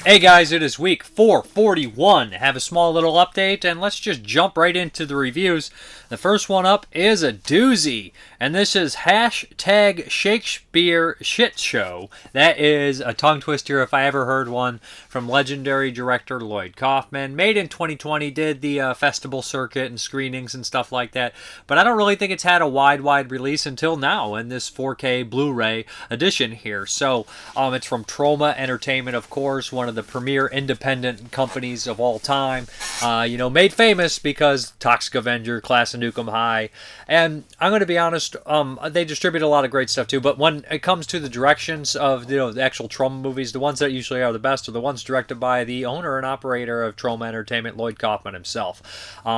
Hey guys, it is week 441. Have a small little update, and let's just jump right into the reviews. The first one up is a doozy, and this is hashtag Shakespeare Shit Show. That is a tongue twister if I ever heard one, from legendary director Lloyd Kaufman. Made in 2020, did the festival circuit and screenings and stuff like that, but I don't really think it's had a wide release until now in this 4K Blu-ray edition here. So it's from Troma Entertainment, of course, one of the premier independent companies of all time. Made famous because Toxic Avenger, Class of Nukem High, and I'm going to be honest, they distribute a lot of great stuff too, but when it comes to the directions of the actual Troma movies, the ones that usually are the best are the ones directed by the owner and operator of Troma Entertainment, Lloyd Kaufman himself.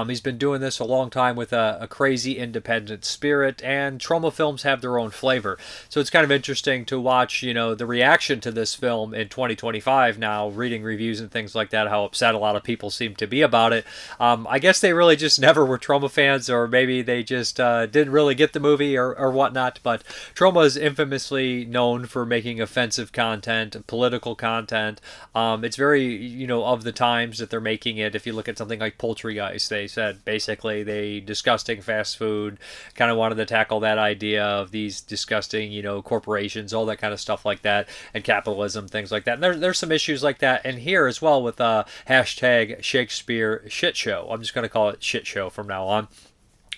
He's been doing this a long time with a crazy independent spirit, and Troma films have their own flavor. So it's kind of interesting to watch, the reaction to this film in 2025 now, reading reviews and things like that, how upset a lot of people seem to be about it. I guess they really just never were Troma fans, or maybe they just didn't really get the movie or whatnot, but Troma is infamously known for making offensive content, political content. It's very, of the times that they're making it. If you look at something like Poultrygeist, they said basically they disgusting fast food, kind of wanted to tackle that idea of these disgusting, corporations, all that kind of stuff like that, and capitalism, things like that. And there's some issues like that in here as well with hashtag Shakespeare Shit Show. I'm just going to call it Shit Show from now on.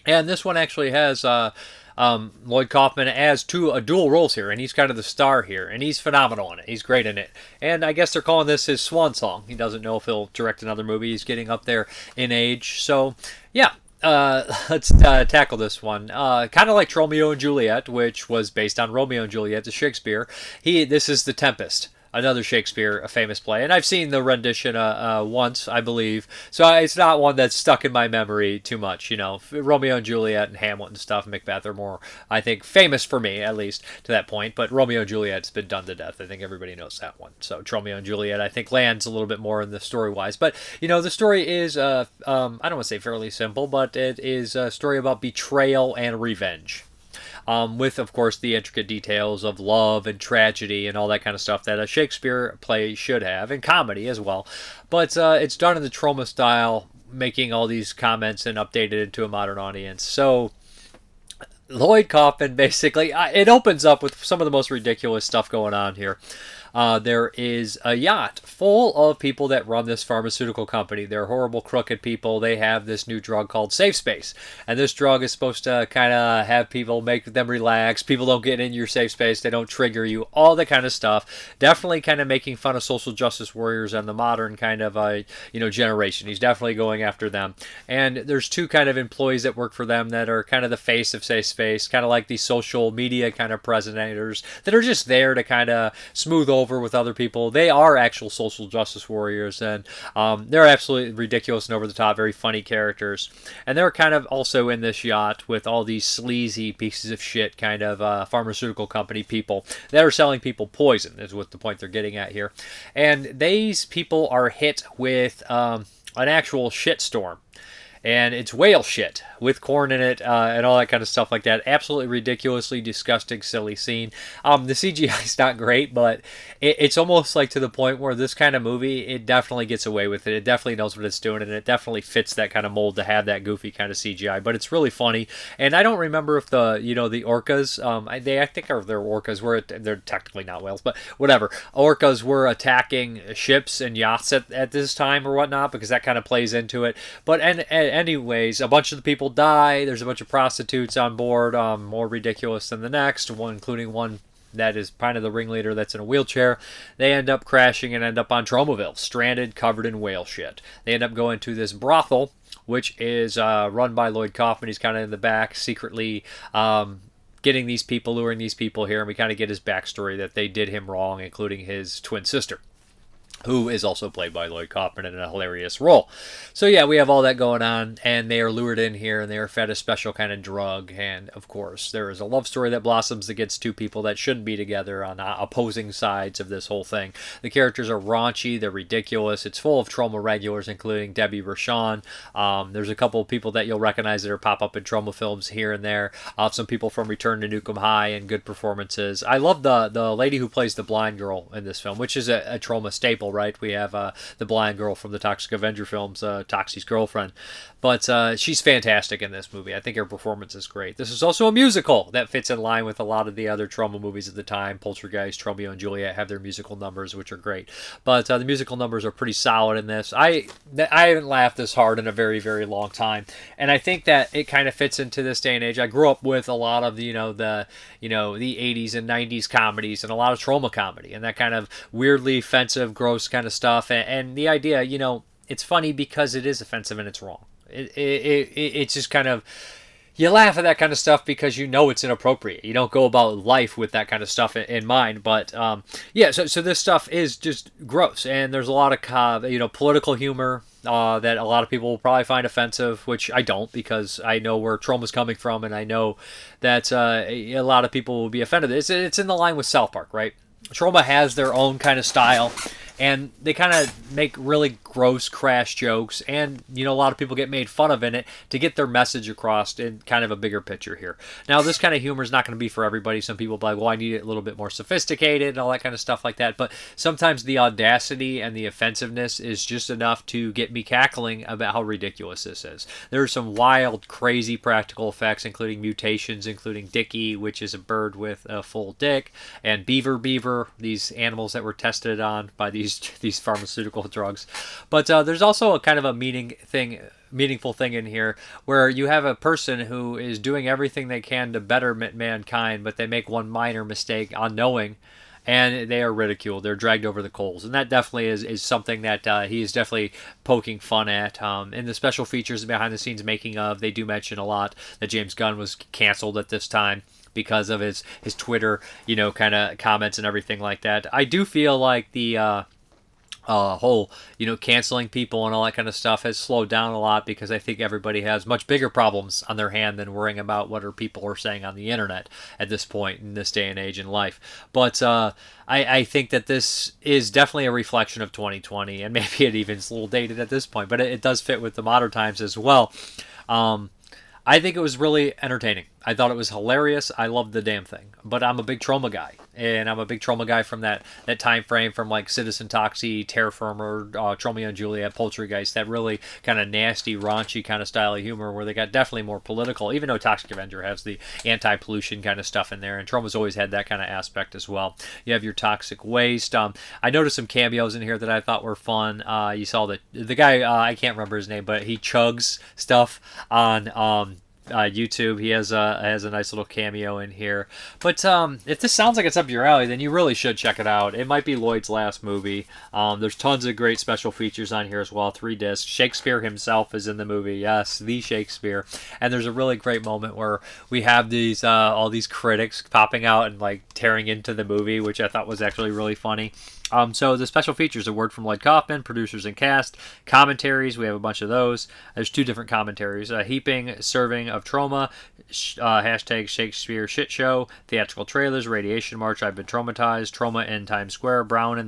And this one actually has Lloyd Kaufman as dual roles here, and he's kind of the star here, and he's phenomenal in it. He's great in it. And I guess they're calling this his swan song. He doesn't know if he'll direct another movie. He's getting up there in age. So, yeah. Let's tackle this one. Kind of like Romeo and Juliet, which was based on Romeo and Juliet to Shakespeare. This is The Tempest, another Shakespeare, a famous play, and I've seen the rendition once, I believe, so it's not one that's stuck in my memory too much. Romeo and Juliet and Hamlet and stuff, Macbeth are more, I think, famous for me, at least to that point, but Romeo and Juliet's been done to death. I think everybody knows that one. So Romeo and Juliet, I think, lands a little bit more in the story-wise, but, the story is, I don't want to say fairly simple, but it is a story about betrayal and revenge. With, of course, the intricate details of love and tragedy and all that kind of stuff that a Shakespeare play should have, and comedy as well. But it's done in the Troma style, making all these comments and updated into a modern audience. So Lloyd Kaufman, basically, it opens up with some of the most ridiculous stuff going on here. There is a yacht full of people that run this pharmaceutical company. They're horrible, crooked people. They have this new drug called Safe Space. And this drug is supposed to kind of have people, make them relax. People don't get in your safe space. They don't trigger you. All that kind of stuff. Definitely kind of making fun of social justice warriors and the modern kind of, generation. He's definitely going after them. And there's two kind of employees that work for them that are kind of the face of Safe Space. Kind of like these social media kind of presentators that are just there to kind of smooth over with other people. They are actual social justice warriors, and they're absolutely ridiculous and over the top, very funny characters. And they're kind of also in this yacht with all these sleazy pieces of shit kind of pharmaceutical company people that are selling people poison, is what the point they're getting at here. And these people are hit with an actual shitstorm. And it's whale shit with corn in it and all that kind of stuff like that. Absolutely ridiculously disgusting, silly scene. The CGI is not great, but it's almost like to the point where this kind of movie, it definitely gets away with it. It definitely knows what it's doing, and it definitely fits that kind of mold to have that goofy kind of CGI. But it's really funny. And I don't remember if the orcas, I think they're orcas. They're technically not whales, but whatever. Orcas were attacking ships and yachts at this time or whatnot, because that kind of plays into it. But anyways, a bunch of the people die. There's a bunch of prostitutes on board, more ridiculous than the next one, including one that is kind of the ringleader that's in a wheelchair. They end up crashing and end up on Tromaville, stranded, covered in whale shit. They end up going to this brothel, which is run by Lloyd Kaufman. He's kind of in the back, secretly getting these people, luring these people here, and we kind of get his backstory that they did him wrong, including his twin sister, who is also played by Lloyd Kaufman in a hilarious role. So yeah, we have all that going on, and they are lured in here, and they are fed a special kind of drug, and of course, there is a love story that blossoms against two people that shouldn't be together on opposing sides of this whole thing. The characters are raunchy, they're ridiculous, it's full of Troma regulars, including Debbie Rochon. There's a couple of people that you'll recognize that are pop up in Troma films here and there. Some people from Return to Nukem High, and good performances. I love the lady who plays the blind girl in this film, which is a Troma staple, musical, right? We have the blind girl from the Toxic Avenger films, Toxie's girlfriend. But she's fantastic in this movie. I think her performance is great. This is also a musical that fits in line with a lot of the other Troma movies at the time. Poltergeist, Romeo and Juliet have their musical numbers, which are great. But the musical numbers are pretty solid in this. I haven't laughed this hard in a very, very long time. And I think that it kind of fits into this day and age. I grew up with a lot of the 80s and 90s comedies and a lot of Troma comedy and that kind of weirdly offensive, gross kind of stuff. And the idea, it's funny because it is offensive and it's wrong. It's just kind of, you laugh at that kind of stuff because it's inappropriate. You don't go about life with that kind of stuff in mind. But so this stuff is just gross, and there's a lot of political humor that a lot of people will probably find offensive, which I don't, because I know where Troma's coming from, and I know that a lot of people will be offended. It's in the line with South Park, right? Troma has their own kind of style, and they kind of make really gross, crass jokes, and a lot of people get made fun of in it to get their message across in kind of a bigger picture here. Now, this kind of humor is not going to be for everybody. Some people will be like, well, I need it a little bit more sophisticated and all that kind of stuff like that, but sometimes the audacity and the offensiveness is just enough to get me cackling about how ridiculous this is. There are some wild, crazy practical effects, including mutations, including Dickie, which is a bird with a full dick, and Beaver, these animals that were tested on by these pharmaceutical drugs. But there's also a kind of a meaningful thing in here where you have a person who is doing everything they can to better mankind, but they make one minor mistake unknowing, and they are ridiculed. They're dragged over the coals. And that definitely is something that he is definitely poking fun at. In the special features behind the scenes making of, they do mention a lot that James Gunn was canceled at this time because of his Twitter, kind of comments and everything like that. I do feel like the whole, canceling people and all that kind of stuff has slowed down a lot, because I think everybody has much bigger problems on their hand than worrying about what people are saying on the internet at this point in this day and age in life. But I think that this is definitely a reflection of 2020, and maybe it even is a little dated at this point, but it does fit with the modern times as well. I think it was really entertaining. I thought it was hilarious. I loved the damn thing. But I'm a big Troma guy. And I'm a big Troma guy from that time frame, from like Citizen Toxie, Terror Firmer, Romeo and Juliet, Poltergeist, that really kind of nasty, raunchy kind of style of humor where they got definitely more political, even though Toxic Avenger has the anti-pollution kind of stuff in there. And Troma's always had that kind of aspect as well. You have your Toxic Waste. I noticed some cameos in here that I thought were fun. You saw the guy, I can't remember his name, but he chugs stuff on YouTube. He has a nice little cameo in here. But if this sounds like it's up your alley, then you really should check it out. It might be Lloyd's last movie. There's tons of great special features on here as well. 3 discs. Shakespeare himself is in the movie. Yes, the Shakespeare. And there's a really great moment where we have these all these critics popping out and like tearing into the movie, which I thought was actually really funny. So the special features, a word from Lloyd Kaufman, producers and cast, commentaries, we have a bunch of those. There's 2 different commentaries, a serving of Troma, hashtag Shakespeare shit show, theatrical trailers, Radiation March, I've been traumatized, Troma in Times Square, brown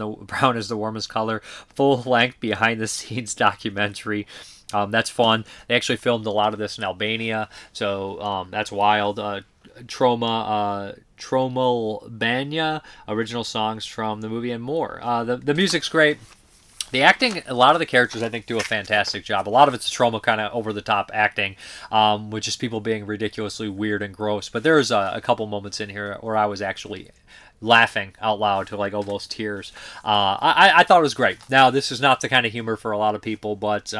is the warmest color, full length behind the scenes documentary. That's fun. They actually filmed a lot of this in Albania, so that's wild. Tromalbania, original songs from the movie, and more. The music's great. The acting, a lot of the characters I think do a fantastic job. A lot of it's Troma kind of over-the-top acting, with just people being ridiculously weird and gross. But there's a couple moments in here where I was actually laughing out loud to like almost tears. I thought it was great. Now, this is not the kind of humor for a lot of people, but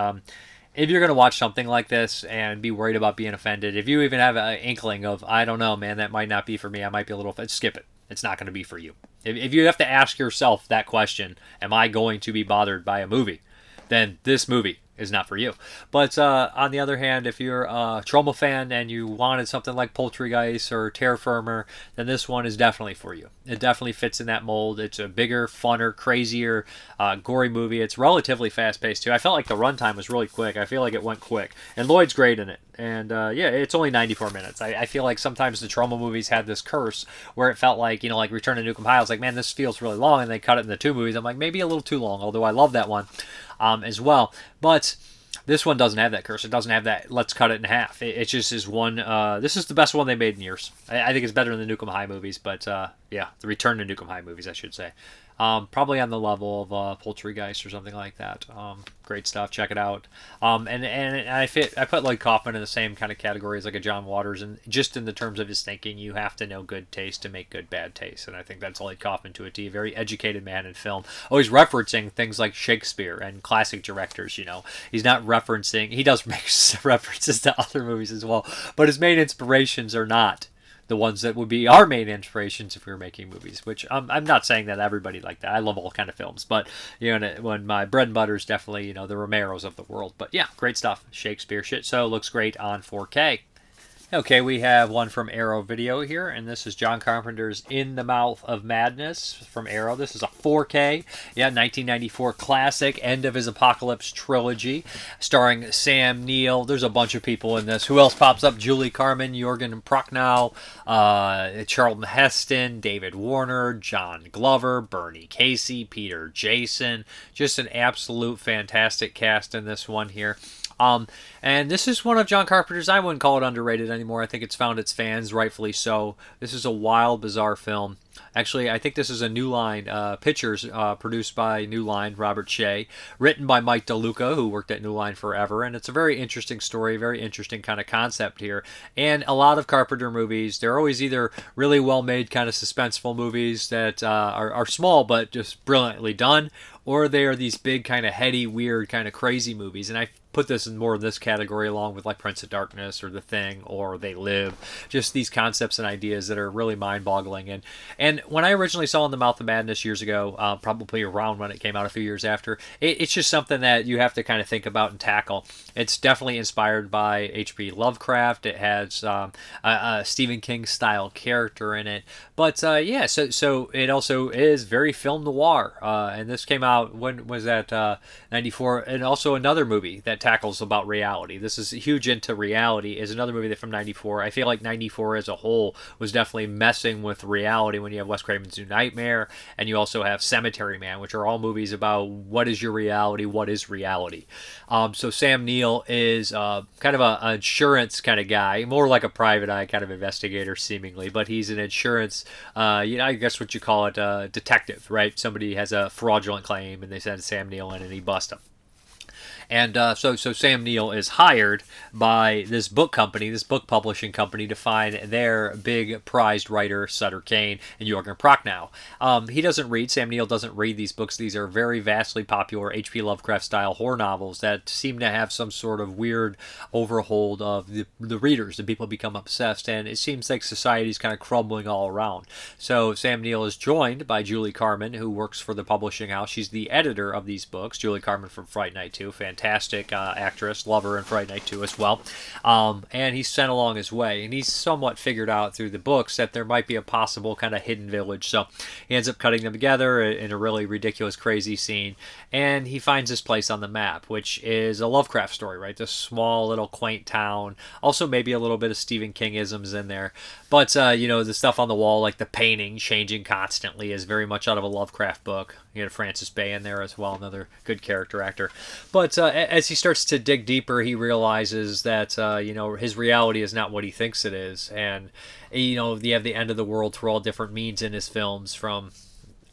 if you're going to watch something like this and be worried about being offended, if you even have an inkling of, I don't know, man, that might not be for me, I might be a little offended, skip it. It's not going to be for you. If you have to ask yourself that question, am I going to be bothered by a movie? Then this movie is not for you. But on the other hand, if you're a Troma fan and you wanted something like Poltergeist or Terror Firmer, then this one is definitely for you. It definitely fits in that mold. It's a bigger, funner, crazier, gory movie. It's relatively fast-paced, too. I felt like the runtime was really quick. I feel like it went quick. And Lloyd's great in it. And, it's only 94 minutes. I feel like sometimes the Troma movies had this curse where it felt like, like Return to Nukem High. I was like, man, this feels really long. And they cut it into 2 movies. I'm like, maybe a little too long, although I love that one as well. But this one doesn't have that curse. It doesn't have that, let's cut it in half. It just is one, this is the best one they made in years. I think it's better than the Nukem High movies, but the Return to Nukem High movies, I should say. Probably on the level of Poultrygeist or something like that. Great stuff. Check it out. And I put Lloyd Kaufman in the same kind of category as like a John Waters, and just in the terms of his thinking, you have to know good taste to make good bad taste, and I think that's Lloyd Kaufman to a T. A very educated man in film, always referencing things like Shakespeare and classic directors. He's not referencing. He does make references to other movies as well, but his main inspirations are not the ones that would be our main inspirations if we were making movies, which I'm not saying that everybody like that. I love all kind of films, but when my bread and butter is definitely the Romeros of the world. But yeah, great stuff. Shakespeare shit. So looks great on 4K. Okay, we have one from Arrow Video here, and this is John Carpenter's In the Mouth of Madness from Arrow. This is a 4K, 1994 classic, end of his Apocalypse trilogy, starring Sam Neill. There's a bunch of people in this. Who else pops up? Julie Carmen, Jorgen Prochnow, Charlton Heston, David Warner, John Glover, Bernie Casey, Peter Jason. Just an absolute fantastic cast in this one here. And this is one of John Carpenter's, I wouldn't call it underrated anymore. I think it's found its fans, rightfully so. This is a wild, bizarre film. Actually, I think this is a New Line Pictures, produced by New Line, Robert Shea, written by Mike DeLuca, who worked at New Line forever. And it's a very interesting story, very interesting kind of concept here. And a lot of Carpenter movies, they're always either really well-made kind of suspenseful movies that are small but just brilliantly done, or they are these big kind of heady, weird, kind of crazy movies. And I put this in more of this category along with like Prince of Darkness or The Thing or They Live. Just these concepts and ideas that are really mind-boggling. And when I originally saw In the Mouth of Madness years ago, probably around when it came out a few years after, it's just something that you have to kind of think about and tackle. It's definitely inspired by H.P. Lovecraft. It has a Stephen King style character in it. But so it also is very film noir. And this came out, when was that? 94. And also another movie that tackles about reality. This is huge into reality, is another movie that from 94. I feel like 94 as a whole was definitely messing with reality when you have Wes Craven's New Nightmare, and you also have Cemetery Man, which are all movies about what is your reality, what is reality. So Sam Neill is kind of an insurance kind of guy, more like a private eye kind of investigator seemingly, but he's an insurance, I guess what you call it, detective, right? Somebody has a fraudulent claim and they send Sam Neill in and he busts him. And so Sam Neill is hired by this book company, this book publishing company, to find their big prized writer, Sutter Kane, and Jorgen Prochnow. He doesn't read, Sam Neill doesn't read these books. These are very vastly popular H.P. Lovecraft-style horror novels that seem to have some sort of weird overhold of the readers. The people become obsessed, and it seems like society's kind of crumbling all around. So Sam Neill is joined by Julie Carmen, who works for the publishing house. She's the editor of these books. Julie Carmen from Fright Night 2, fantastic actress, love her in Fright Night 2 as well. And he's sent along his way, and he's somewhat figured out through the books that there might be a possible kind of hidden village. So he ends up cutting them together in a really ridiculous, crazy scene, and he finds this place on the map, which is a Lovecraft story, right? This small little quaint town. Also maybe a little bit of Stephen King-isms in there. But, the stuff on the wall, like the painting changing constantly, is very much out of a Lovecraft book. You had Francis Bay in there as well, another good character actor. But as he starts to dig deeper, he realizes that, his reality is not what he thinks it is. And, you have the end of the world through all different means in his films, from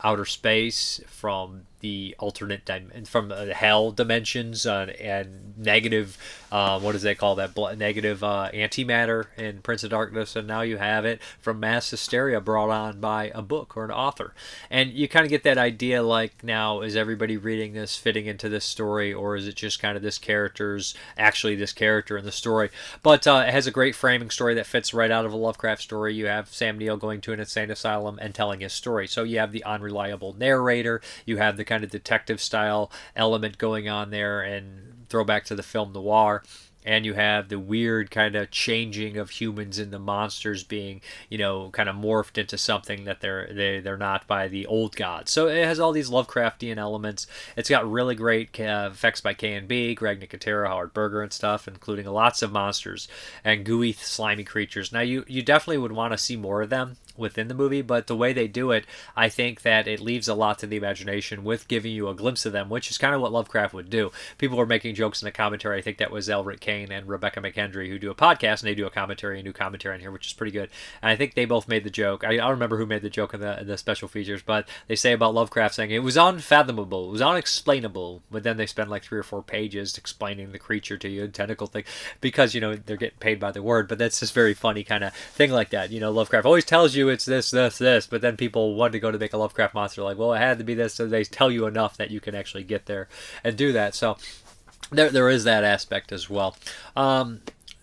outer space, from the alternate from hell dimensions, and negative, what does they call that? Negative antimatter in Prince of Darkness, and now you have it from mass hysteria brought on by a book or an author. And you kind of get that idea, like, now, is everybody reading this fitting into this story, or is it just kind of this character in the story? But it has a great framing story that fits right out of a Lovecraft story. You have Sam Neill going to an insane asylum and telling his story. So you have the unreliable narrator, you have the kind of detective style element going on there, and throwback to the film noir, and you have the weird kind of changing of humans into monsters being, kind of morphed into something that they're not by the old gods. So it has all these Lovecraftian elements. It's got really great effects by K&B, Greg Nicotero, Howard Berger and stuff, including lots of monsters and gooey, slimy creatures. Now you definitely would want to see more of them within the movie, but the way they do it, I think that it leaves a lot to the imagination with giving you a glimpse of them, which is kind of what Lovecraft would do. People were making jokes in the commentary. I think that was Elric Kane and Rebecca McHenry who do a podcast, and they do a new commentary in here, which is pretty good. And I think they both made the joke. I don't remember who made the joke in the special features, but they say about Lovecraft saying it was unfathomable, it was unexplainable, but then they spend like 3 or 4 pages explaining the creature to you, tentacle thing, because, you know, they're getting paid by the word. But that's just very funny kind of thing like that. You know, Lovecraft always tells you it's this, but then people want to go to make a Lovecraft monster, like, well, it had to be this, so they tell you enough that you can actually get there and do that. So there is that aspect as well.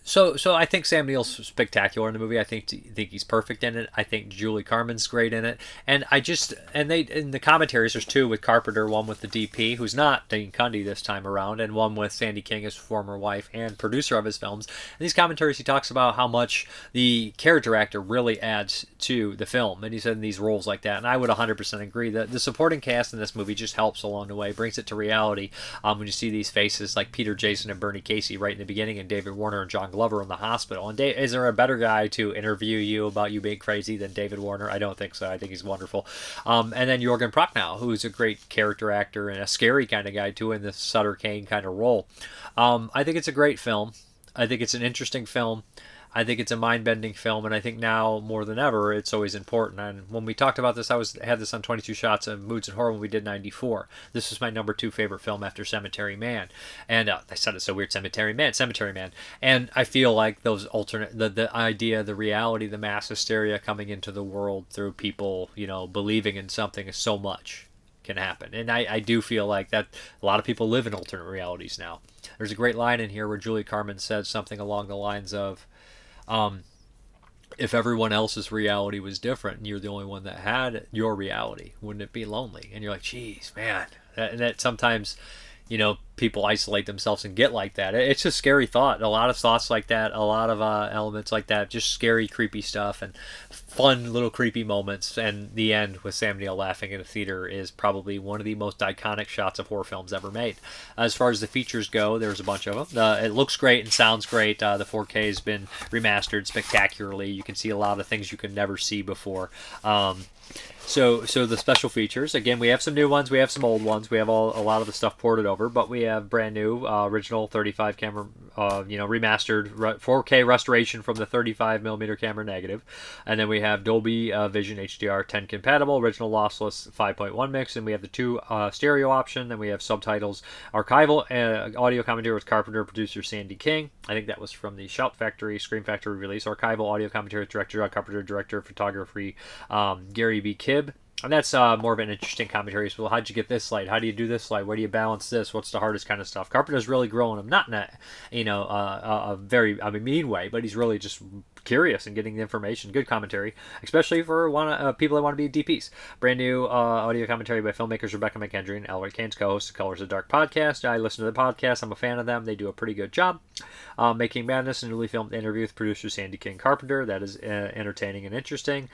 So I think Sam Neill's spectacular in the movie. I think he's perfect in it. I think Julie Carmen's great in it. And they in the commentaries, there's 2 with Carpenter, one with the DP, who's not Dean Cundy this time around, and one with Sandy King, his former wife and producer of his films. In these commentaries, he talks about how much the character actor really adds to the film, and he said in these roles like that. And I would 100% agree that the supporting cast in this movie just helps along the way, brings it to reality. When you see these faces like Peter Jason and Bernie Casey right in the beginning, and David Warner and John Glover in the hospital. And is there a better guy to interview you about you being crazy than David Warner? I don't think so. I think he's wonderful. And then Jürgen Prochnow, who's a great character actor and a scary kind of guy too in this Sutter Kane kind of role. I think it's a great film. I think it's an interesting film. I think it's a mind-bending film, and I think now more than ever it's always important. And when we talked about this, I had this on 22 Shots of Moods and Horror when we did 94. This was my number 2 favorite film after Cemetery Man. And I said it so weird, Cemetery Man. And I feel like those alternate, the idea, the reality, the mass hysteria coming into the world through people, you know, believing in something is so much can happen. And I do feel like that a lot of people live in alternate realities now. There's a great line in here where Julie Carmen says something along the lines of, if everyone else's reality was different and you're the only one that had your reality, wouldn't it be lonely? And you're like, geez, man. And that sometimes, you know, people isolate themselves and get like that. It's a scary thought. A lot of thoughts like that, a lot of elements like that, just scary, creepy stuff and fun little creepy moments. And the end with Sam Neill laughing in a theater is probably one of the most iconic shots of horror films ever made. As far as the features go, there's a bunch of them. It looks great and sounds great. The 4K has been remastered spectacularly. You can see a lot of things you could never see before. So the special features, again, we have some new ones, we have some old ones, we have a lot of the stuff ported over, but we have brand new original 35 camera, remastered 4K restoration from the 35 millimeter camera negative, and then we have Dolby Vision HDR 10 compatible, original lossless 5.1 mix, and we have the 2 stereo option, then we have subtitles, archival audio commentary with Carpenter producer Sandy King. I think that was from the Shout Factory, Scream Factory release. Archival audio commentary with director John Carpenter, director of photography Gary B. Kibb. And that's more of an interesting commentary. So, well, how'd you get this light? How do you do this light? Where do you balance this? What's the hardest kind of stuff? Carpenter's really growing him, not in a very mean way, but he's really just curious and getting the information. Good commentary, especially for people that want to be DPs. Brand new audio commentary by filmmakers Rebecca McHenry and Elric Kane's co-host of Colors of Dark podcast. I listen to the podcast. I'm a fan of them. They do a pretty good job. Making Madness, a newly filmed interview with producer Sandy King Carpenter. That is entertaining and interesting.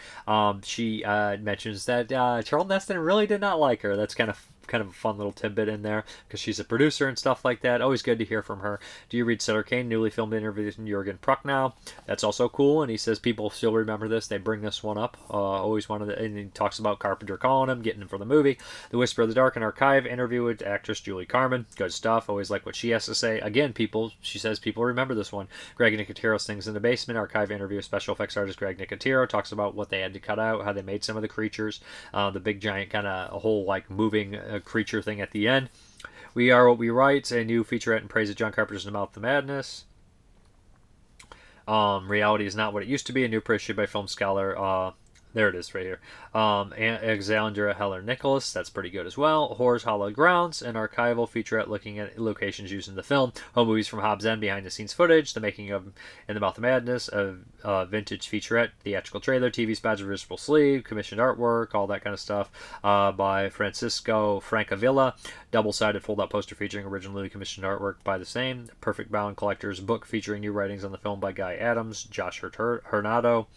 She mentions that Charlton Heston really did not like her. That's kind of a fun little tidbit in there because she's a producer and stuff like that. Always good to hear from her. Do you read Sutter Kane? Newly filmed interview with Jürgen Prochnow. That's also cool. And he says people still remember this. They bring this one up. Always wanted to, and he talks about Carpenter calling him, getting him for the movie. The Whisper of the Dark and Archive interview with actress Julie Carmen. Good stuff. Always like what she has to say. Again, she says people remember this one. Greg Nicotiro's Things in the Basement. Archive interview with special effects artist Greg Nicotero. Talks about what they had to cut out, how they made some of the creatures. The big giant kind of a whole like moving creature thing at the end. We Are What We Write, a new featurette in praise of John Carpenter's The Mouth of Madness. Reality is Not What It Used to Be, a new praise by film scholar. There it is right here. Alexandra Heller Nicholas, that's pretty good as well. Horror's Hallowed Grounds, an archival featurette looking at locations used in the film. Home movies from Hobbs End, behind the scenes footage, the making of In the Mouth of Madness, a vintage featurette, theatrical trailer, TV spots, reversible sleeve, commissioned artwork, all that kind of stuff by Francisco Francavilla. Double-sided fold-out poster featuring originally commissioned artwork by the same. Perfect Bound Collector's book featuring new writings on the film by Guy Adams, Josh Hurtado.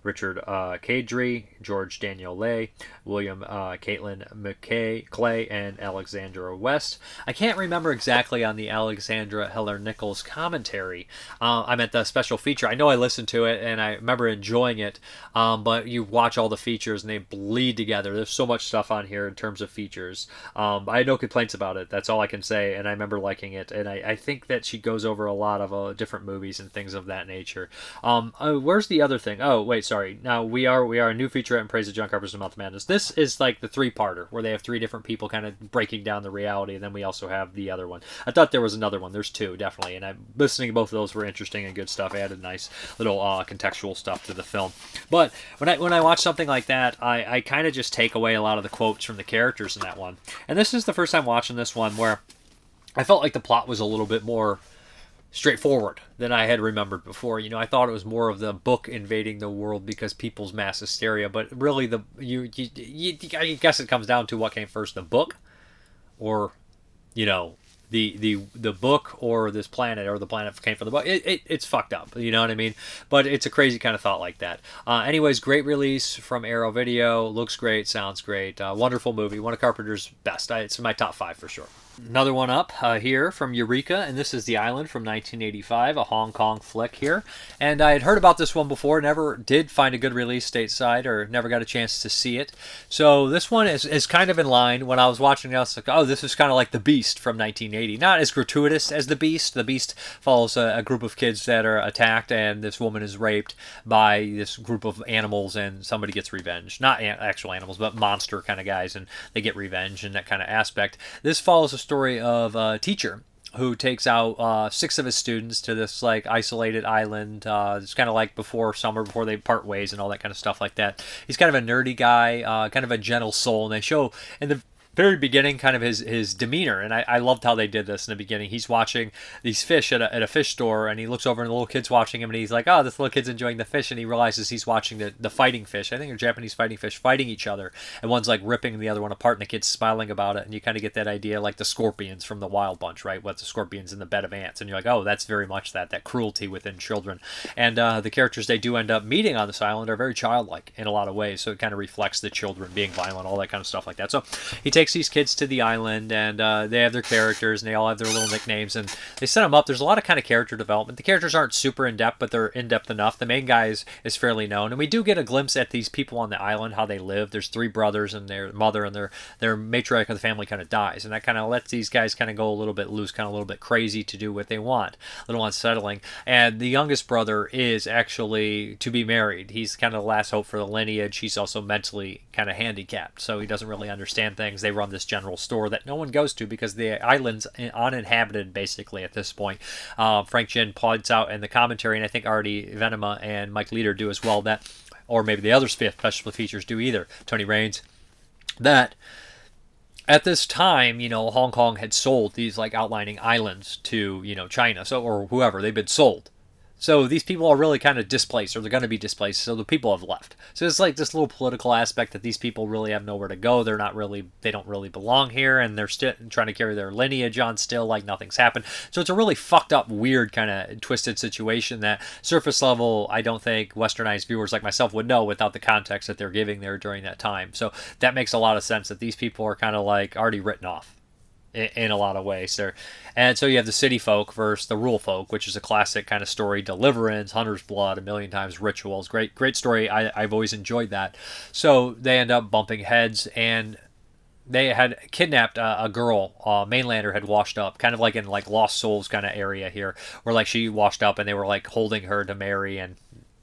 Richard Cadre, George Daniel Lay, William Caitlin McKay, Clay, and Alexandra West. I can't remember exactly on the Alexandra Heller Nichols commentary. I meant the special feature. I know I listened to it and I remember enjoying it, but you watch all the features and they bleed together. There's so much stuff on here in terms of features. I had no complaints about it. That's all I can say, and I remember liking it. And I think that she goes over a lot of different movies and things of that nature. Where's the other thing? Oh, wait, sorry. Now we are a new featurette in praise of John Carpenter's Mouth of Madness. This is like the three-parter where they have three different people kind of breaking down the reality, and then we also have the other one. I thought there was another one. There's two, definitely, and I'm listening to both of those were interesting and good stuff. Added nice little contextual stuff to the film. But when I watch something like that, I kind of just take away a lot of the quotes from the characters in that one. And this is the first time watching this one where I felt like the plot was a little bit more straightforward than I had remembered before. You know, I thought it was more of the book invading the world because people's mass hysteria, but really I guess it comes down to what came first, the book or, you know, the book or this planet, or the planet came from the book. It's fucked up, you know what I mean? But it's a crazy kind of thought like that. Anyways, great release from Arrow Video. Looks great, sounds great. Wonderful movie. One of Carpenter's best. It's in my top 5 for sure. Another one up here from Eureka, and this is The Island from 1985, a Hong Kong flick here. And I had heard about this one before, never did find a good release stateside, or never got a chance to see it. So this one is kind of in line. When I was watching it, I was like, oh, this is kind of like The Beast from 1980. Not as gratuitous as The Beast. The Beast follows a group of kids that are attacked, and this woman is raped by this group of animals, and somebody gets revenge. Not actual animals, but monster kind of guys, and they get revenge and that kind of aspect. This follows a story of a teacher who takes out 6 of his students to this like isolated island. It's kind of like before summer, before they part ways and all that kind of stuff like that. He's kind of a nerdy guy, kind of a gentle soul, and they show in the very beginning kind of his demeanor, and I loved how they did this in the beginning. He's watching these fish at a fish store, and he looks over and the little kid's watching him, and he's like, oh, this little kid's enjoying the fish, and he realizes he's watching the fighting fish. I think they're Japanese fighting fish fighting each other, and one's like ripping the other one apart, and the kid's smiling about it, and you kind of get that idea like the scorpions from the Wild Bunch, right? What's the scorpions in the bed of ants, and you're like, oh, that's very much that cruelty within children. And the characters they do end up meeting on this island are very childlike in a lot of ways, so it kind of reflects the children being violent, all that kind of stuff like that. So he takes these kids to the island, and they have their characters, and they all have their little nicknames, and they set them up. There's a lot of kind of character development. The characters aren't super in-depth, but they're in-depth enough. The main guy is fairly known, and we do get a glimpse at these people on the island, how they live. There's 3 brothers and their mother, and their matriarch of the family kind of dies, and that kind of lets these guys kind of go a little bit loose, kind of a little bit crazy to do what they want, a little unsettling. And the youngest brother is actually to be married. He's kind of the last hope for the lineage. He's also mentally kind of handicapped, so he doesn't really understand things. They run this general store that no one goes to because the island's uninhabited basically at this point. Frank Jin points out in the commentary, and I think Artie Venema and Mike Leader do as well, that, or maybe the other special features do either, Tony Raines, that at this time, you know, Hong Kong had sold these like outlining islands to, you know, China, so, or whoever. They've been sold. So these people are really kind of displaced, or they're going to be displaced, so the people have left. So it's like this little political aspect that these people really have nowhere to go. They don't really belong here, and they're still trying to carry their lineage on still like nothing's happened. So it's a really fucked up, weird, kind of twisted situation that surface level, I don't think westernized viewers like myself would know without the context that they're giving there during that time. So that makes a lot of sense that these people are kind of like already written off in a lot of ways there. And so you have the city folk versus the rural folk, which is a classic kind of story. Deliverance, Hunter's Blood, a million times rituals. Great story. I've always enjoyed that. So they end up bumping heads, and they had kidnapped a girl. Mainlander had washed up, kind of like in like Lost Souls kind of area here, where like she washed up and they were like holding her to marry, and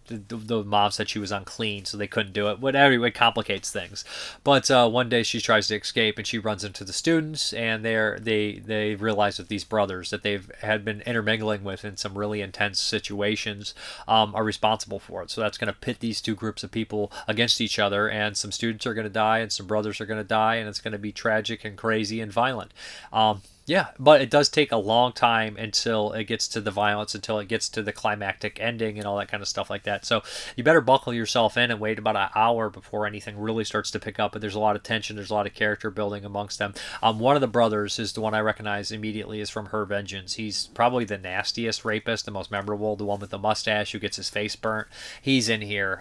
the mom said she was unclean, so they couldn't do it. Whatever, it complicates things. But one day she tries to escape, and she runs into the students, and they realize that these brothers that they've had been intermingling with in some really intense situations are responsible for it. So that's going to pit these two groups of people against each other, and some students are going to die, and some brothers are going to die, and it's going to be tragic and crazy and violent. Yeah, but it does take a long time until it gets to the violence, until it gets to the climactic ending and all that kind of stuff like that. So you better buckle yourself in and wait about an hour before anything really starts to pick up. But there's a lot of tension, there's a lot of character building amongst them. One of the brothers is the one I recognize immediately is from Her Vengeance. He's probably the nastiest rapist, the most memorable, the one with the mustache who gets his face burnt. He's in here.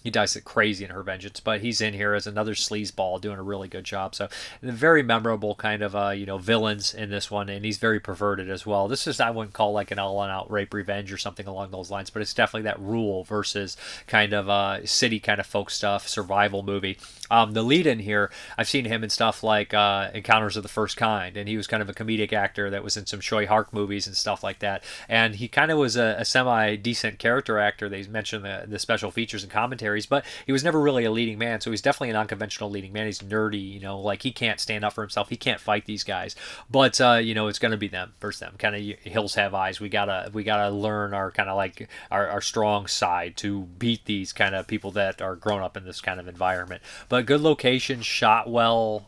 He dies like crazy in Her Vengeance, but he's in here as another sleazeball doing a really good job. So very memorable kind of villains in this one, and he's very perverted as well. This is, I wouldn't call like an all-out rape revenge or something along those lines, but it's definitely that rule versus kind of city kind of folk stuff, survival movie. The lead in here, I've seen him in stuff like Encounters of the First Kind, and he was kind of a comedic actor that was in some Choi Hark movies and stuff like that. And he kind of was a semi-decent character actor. They mentioned the special features and commentaries, but he was never really a leading man, so he's definitely an unconventional leading man. He's nerdy, like he can't stand up for himself. He can't fight these guys. But it's going to be them versus them. Kind of hills have eyes. We gotta learn our kind of like our strong side to beat these kind of people that are grown up in this kind of environment. But good location, shot well,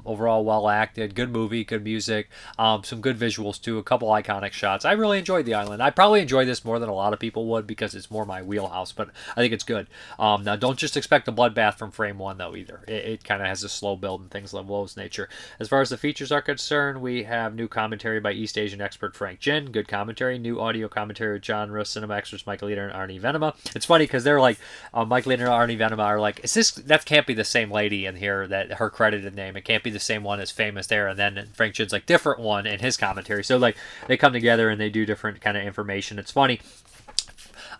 overall well acted, good movie, good music, some good visuals too, a couple iconic shots. I really enjoyed The Island. I probably enjoy this more than a lot of people would because it's more my wheelhouse, but I think it's good. Now don't just expect a bloodbath from frame one though either. It kind of has a slow build and things of Lowe's nature. As far as the features are concerned, we have new commentary by East Asian expert Frank Jin, good commentary, new audio commentary with genre cinema experts Michael Leader and Arnie Venema. It's funny because they're like, Michael Leader and Arnie Venema are like, that can't be the same lady in here, that her credited name, it can't be the same one as famous there, and then Frank Jin's like, different one in his commentary. So like, they come together and they do different kind of information. It's funny.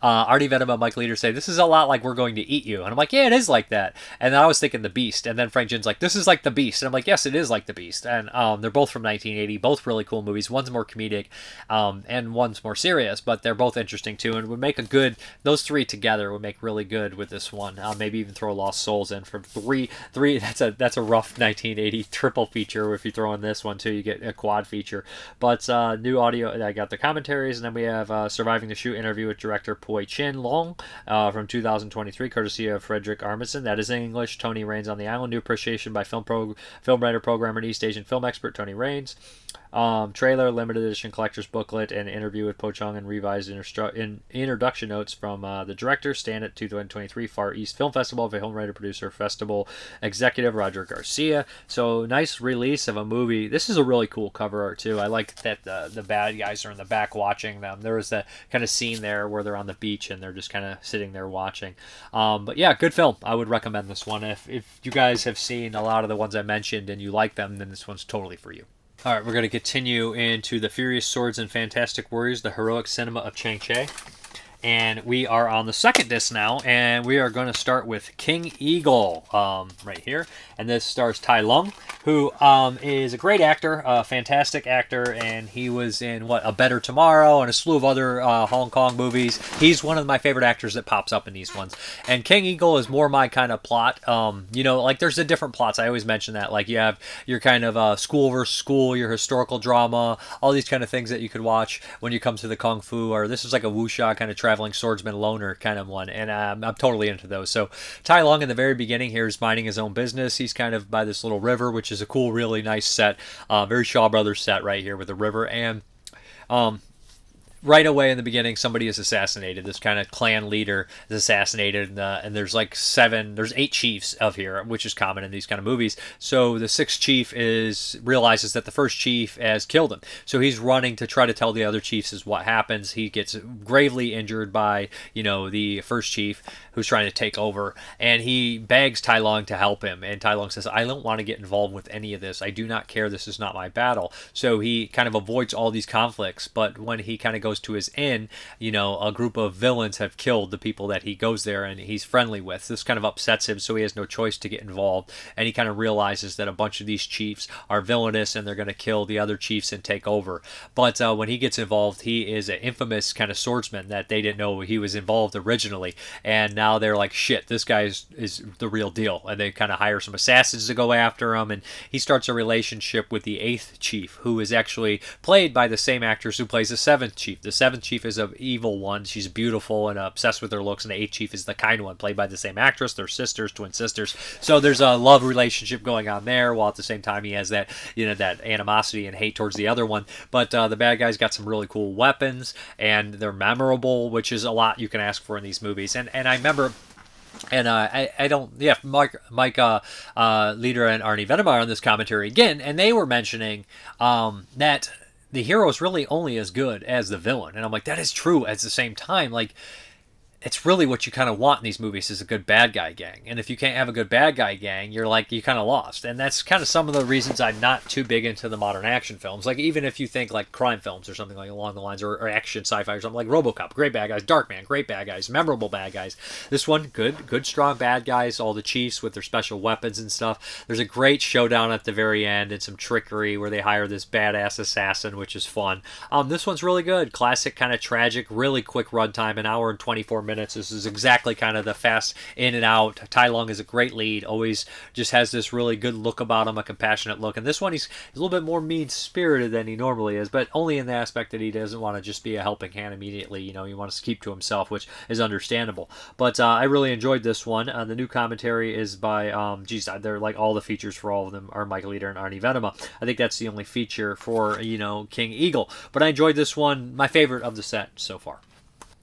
Artie Venom and Mike Leader say, this is a lot like We're Going to Eat You. And I'm like, yeah, it is like that. And then I was thinking The Beast. And then Frank Jin's like, this is like The Beast. And I'm like, yes, it is like The Beast. And they're both from 1980, both really cool movies. One's more comedic and one's more serious, but they're both interesting too. And would make those three together would make really good with this one. Maybe even throw Lost Souls in for three. That's a rough 1980 triple feature. If you throw in this one too, you get a quad feature. But new audio, I got the commentaries, and then we have Surviving the Shoot interview with director Poi Chin Long from 2023, courtesy of Frederick Armisen. That is in English. Tony Raines on the Island. New appreciation by film writer, programmer, and East Asian film expert Tony Raines. Trailer, limited edition collector's booklet, and interview with Po Chung and revised introduction notes from the director. Stand at 2023 Far East Film Festival, film writer, producer, festival executive Roger Garcia. So nice release of a movie. This is a really cool cover art too. I like that the bad guys are in the back watching them. There was that kind of scene there where they're on the beach and they're just kind of sitting there watching. But yeah, good film. I would recommend this one. If you guys have seen a lot of the ones I mentioned and you like them, then this one's totally for you. All right, we're going to continue into The Furious Swords and Fantastic Warriors, the heroic cinema of Chang Che. And we are on the second disc now, and we are going to start with King Eagle right here. And this stars Tai Lung, who is a great actor, a fantastic actor, and he was in, A Better Tomorrow and a slew of other Hong Kong movies. He's one of my favorite actors that pops up in these ones. And King Eagle is more my kind of plot. Like there's the different plots. I always mention that. Like you have your kind of school versus school, your historical drama, all these kind of things that you could watch when you come to the Kung Fu, or this is like a wuxia kind of traveling swordsman loner kind of one, and I'm totally into those. So Tai Lung in the very beginning here is minding his own business. He's kind of by this little river, which is a cool, really nice set, very Shaw Brothers set right here with the river. And right away in the beginning, somebody is assassinated. This kind of clan leader is assassinated, and there's 8 chiefs of here, which is common in these kind of movies. So the 6th chief realizes that the first chief has killed him. So he's running to try to tell the other chiefs is what happens. He gets gravely injured by, the first chief who's trying to take over, and he begs Tai Lung to help him. And Tai Lung says, I don't want to get involved with any of this. I do not care. This is not my battle. So he kind of avoids all these conflicts. But when he kind of goes to his inn, a group of villains have killed the people that he goes there and he's friendly with. This kind of upsets him, so he has no choice to get involved, and he kind of realizes that a bunch of these chiefs are villainous and they're going to kill the other chiefs and take over. But when he gets involved, he is an infamous kind of swordsman that they didn't know he was involved originally, and now they're like, shit, this guy is the real deal, and they kind of hire some assassins to go after him, and he starts a relationship with the 8th chief, who is actually played by the same actress who plays the 7th chief. chief. The 7th chief is an evil one. She's beautiful and obsessed with her looks, and the 8th chief is the kind one, played by the same actress. They're sisters, twin sisters. So there's a love relationship going on there, while at the same time he has that, that animosity and hate towards the other one. But the bad guy's got some really cool weapons, and they're memorable, which is a lot you can ask for in these movies. And I remember. And Mike Leader and Arnie Venom are on this commentary again, and they were mentioning that the hero is really only as good as the villain. And I'm like, that is true. At the same time, like, it's really what you kind of want in these movies is a good bad guy gang. And if you can't have a good bad guy gang, you kind of lost. And that's kind of some of the reasons I'm not too big into the modern action films. Like, even if you think like crime films or something like along the lines, or action sci-fi or something like RoboCop, great bad guys, Darkman, great bad guys, memorable bad guys. This one, good strong bad guys, all the chiefs with their special weapons and stuff. There's a great showdown at the very end and some trickery where they hire this badass assassin, which is fun. This one's really good. Classic, kind of tragic, really quick runtime, an hour and 24 minutes. This is exactly kind of the fast in and out. Tai Lung is a great lead, always just has this really good look about him, a compassionate look. And this one, he's a little bit more mean-spirited than he normally is, but only in the aspect that he doesn't want to just be a helping hand immediately. He wants to keep to himself, which is understandable. But I really enjoyed this one. The new commentary is by, they're like all the features for all of them are Mike Leader and Arnie Venema. I think that's the only feature for, King Eagle. But I enjoyed this one, my favorite of the set so far.